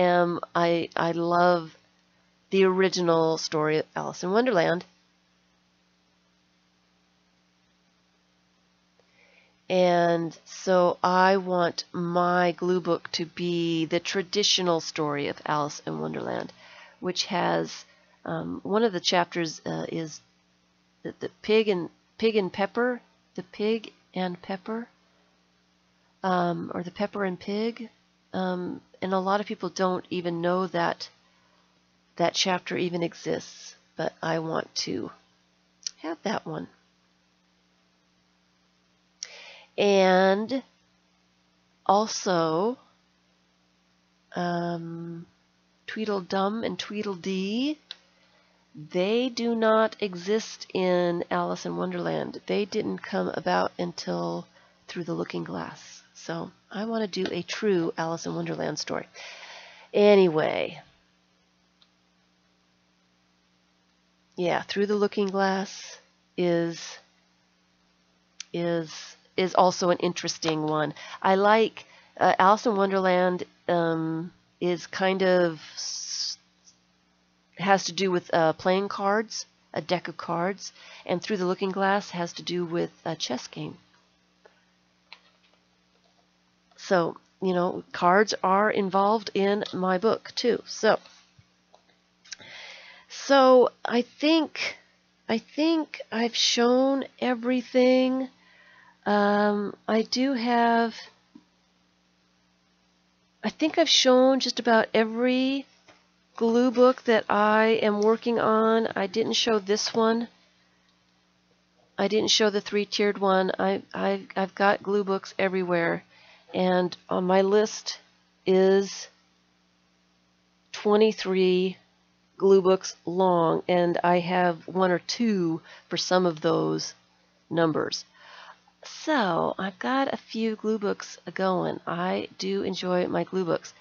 love the original story of Alice in Wonderland, and so I want my glue book to be the traditional story of Alice in Wonderland, which has one of the chapters is the pig and pepper, the pig and pepper, or the pepper and pig, and a lot of people don't even know that chapter even exists, but I want to have that one. And also Tweedledum and Tweedledee, they do not exist in Alice in Wonderland. They didn't come about until Through the Looking Glass. So I want to do a true Alice in Wonderland story. Anyway, yeah, Through the Looking Glass is also an interesting one. I like Alice in Wonderland is kind of has to do with playing cards, a deck of cards, and Through the Looking Glass has to do with a chess game. So, you know, cards are involved in my book too. So I think I've shown everything. I think I've shown just about every glue book that I am working on. I didn't show this one. I didn't show the 3-tiered one. I've got glue books everywhere, and on my list is 23 glue books long, and I have 1 or 2 for some of those numbers. So I've got a few glue books going. I do enjoy my glue books.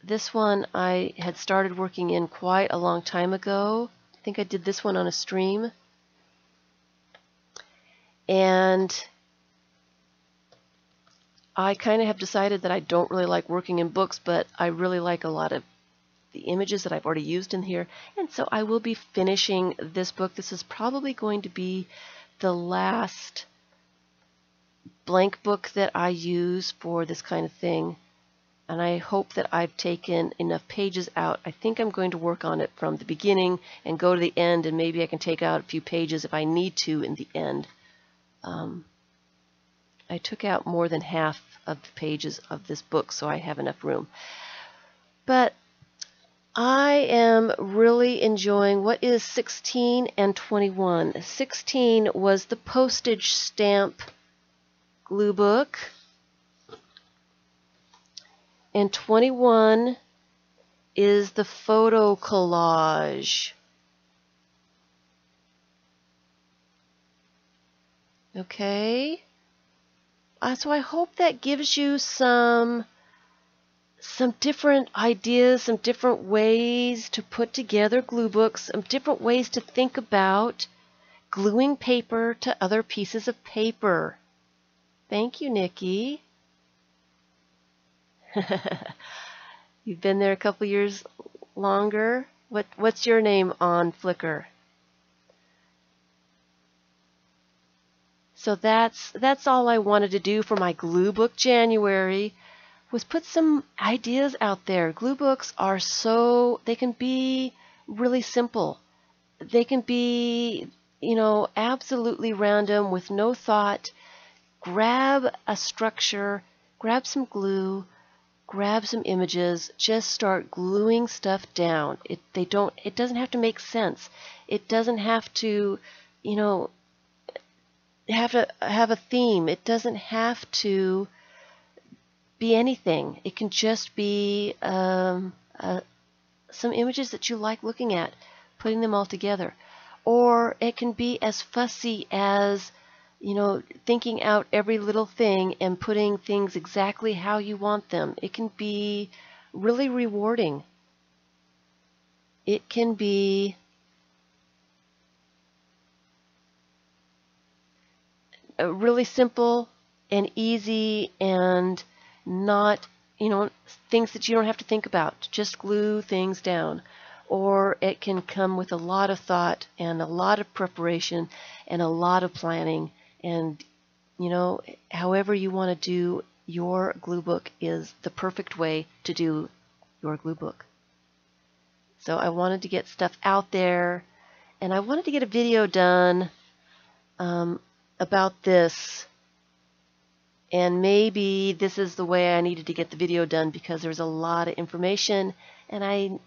This one I had started working in quite a long time ago. I think I did this one on a stream. And I kind of have decided that I don't really like working in books, but I really like a lot of the images that I've already used in here. And so I will be finishing this book. This is probably going to be the last blank book that I use for this kind of thing. And I hope that I've taken enough pages out. I think I'm going to work on it from the beginning and go to the end, and maybe I can take out a few pages if I need to in the end. I took out more than half of the pages of this book, so I have enough room. But I am really enjoying what is 16 and 21. 16 was the postage stamp glue book, and 21 is the photo collage. Okay, so I hope that gives you some different ideas, some different ways to put together glue books, some different ways to think about gluing paper to other pieces of paper. Thank you, Nikki. You've been there a couple years longer. What's your name on Flickr? So that's all I wanted to do for my glue book January, was put some ideas out there. Glue books are they can be really simple. They can be, you know, absolutely random with no thought. Grab a structure, grab some glue, grab some images, just start gluing stuff down. It doesn't have to make sense. It doesn't have to, you know, have a theme. It doesn't have to be anything. It can just be some images that you like looking at, putting them all together. Or it can be as fussy as, you know, thinking out every little thing and putting things exactly how you want them. It can be really rewarding. It can be really simple and easy and not, you know, things that you don't have to think about. Just glue things down. Or it can come with a lot of thought and a lot of preparation and a lot of planning. And, you know, however you want to do your glue book is the perfect way to do your glue book. So I wanted to get stuff out there, and I wanted to get a video done about this. And maybe this is the way I needed to get the video done, because there's a lot of information, and I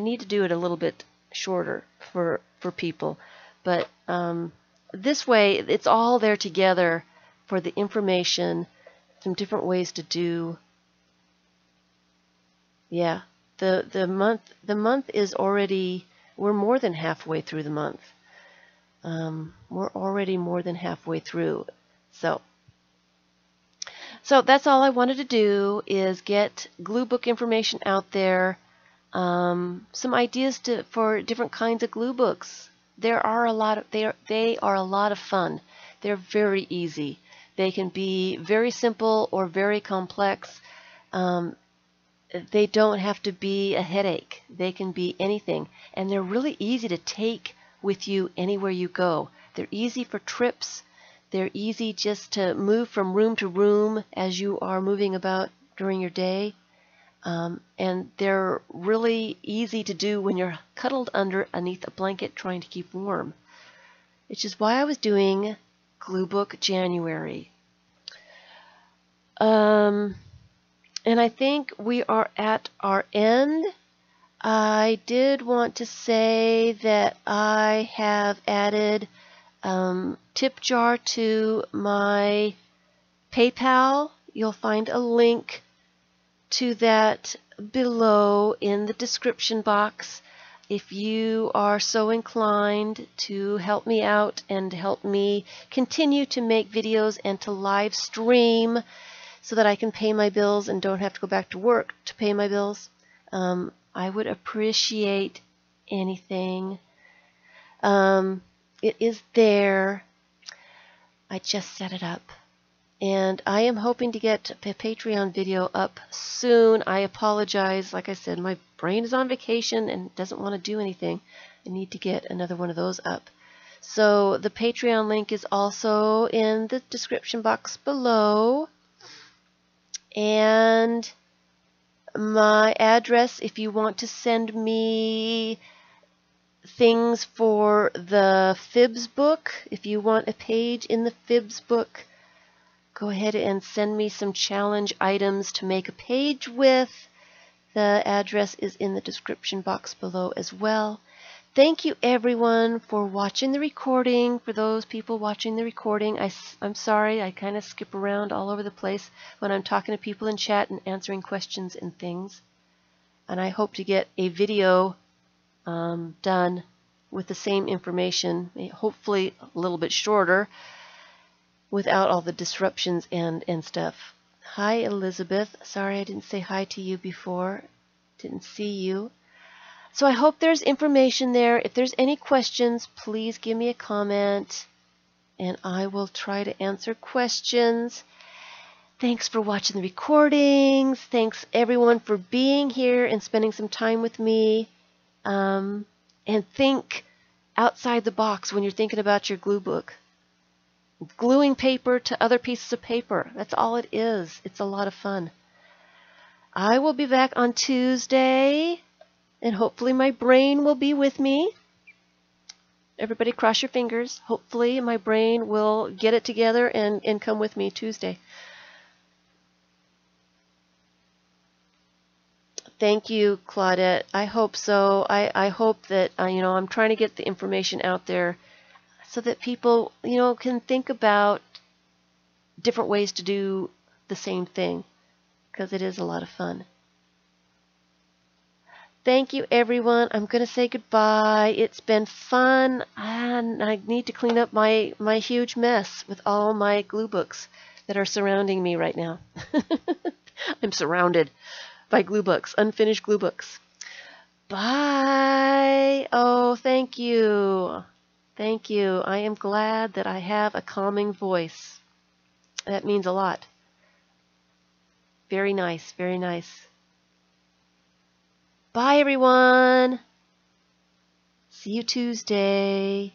need to do it a little bit shorter for people. But this way, it's all there together for the information, some different ways to do. Yeah, the month is already, we're more than halfway through the month. We're already more than halfway through. So that's all I wanted to do, is get glue book information out there. Some ideas for different kinds of glue books. They are a lot of fun. They're very easy. They can be very simple or very complex. they don't have to be a headache. They can be anything. And they're really easy to take with you anywhere you go. They're easy for trips. They're easy just to move from room to room as you are moving about during your day. And they're really easy to do when you're cuddled underneath a blanket trying to keep warm. Which is why I was doing Glue Book January. And I think we are at our end. I did want to say that I have added tip jar to my PayPal. You'll find a link to that below in the description box. If you are so inclined to help me out and help me continue to make videos and to live stream so that I can pay my bills and don't have to go back to work to pay my bills, I would appreciate anything. It is there. I just set it up. And I am hoping to get a Patreon video up soon. I apologize. Like I said, my brain is on vacation and doesn't want to do anything. I need to get another one of those up. So the Patreon link is also in the description box below. And my address, if you want to send me things for the FIBS book, if you want a page in the FIBS book, go ahead and send me some challenge items to make a page with. The address is in the description box below as well. Thank you everyone for watching the recording. For those people watching the recording, I'm sorry, I kind of skip around all over the place when I'm talking to people in chat and answering questions and things. And I hope to get a video done with the same information, hopefully a little bit shorter, without all the disruptions and stuff. Hi Elizabeth, sorry I didn't say hi to you before, didn't see you. So I hope there's information there. If there's any questions, please give me a comment and I will try to answer questions. Thanks for watching the recordings. Thanks everyone for being here and spending some time with me. And think outside the box when you're thinking about your glue book. Gluing paper to other pieces of paper. That's all it is. It's a lot of fun. I will be back on Tuesday, and hopefully my brain will be with me. Everybody cross your fingers. Hopefully my brain will get it together and come with me Tuesday. Thank you, Claudette. I hope so. I hope that, I'm trying to get the information out there so that people, can think about different ways to do the same thing, because it is a lot of fun. Thank you, everyone. I'm going to say goodbye. It's been fun, and I need to clean up my huge mess with all my glue books that are surrounding me right now. I'm surrounded by glue books, unfinished glue books. Bye. Oh, thank you. Thank you. I am glad that I have a calming voice. That means a lot. Very nice, very nice. Bye, everyone. See you Tuesday.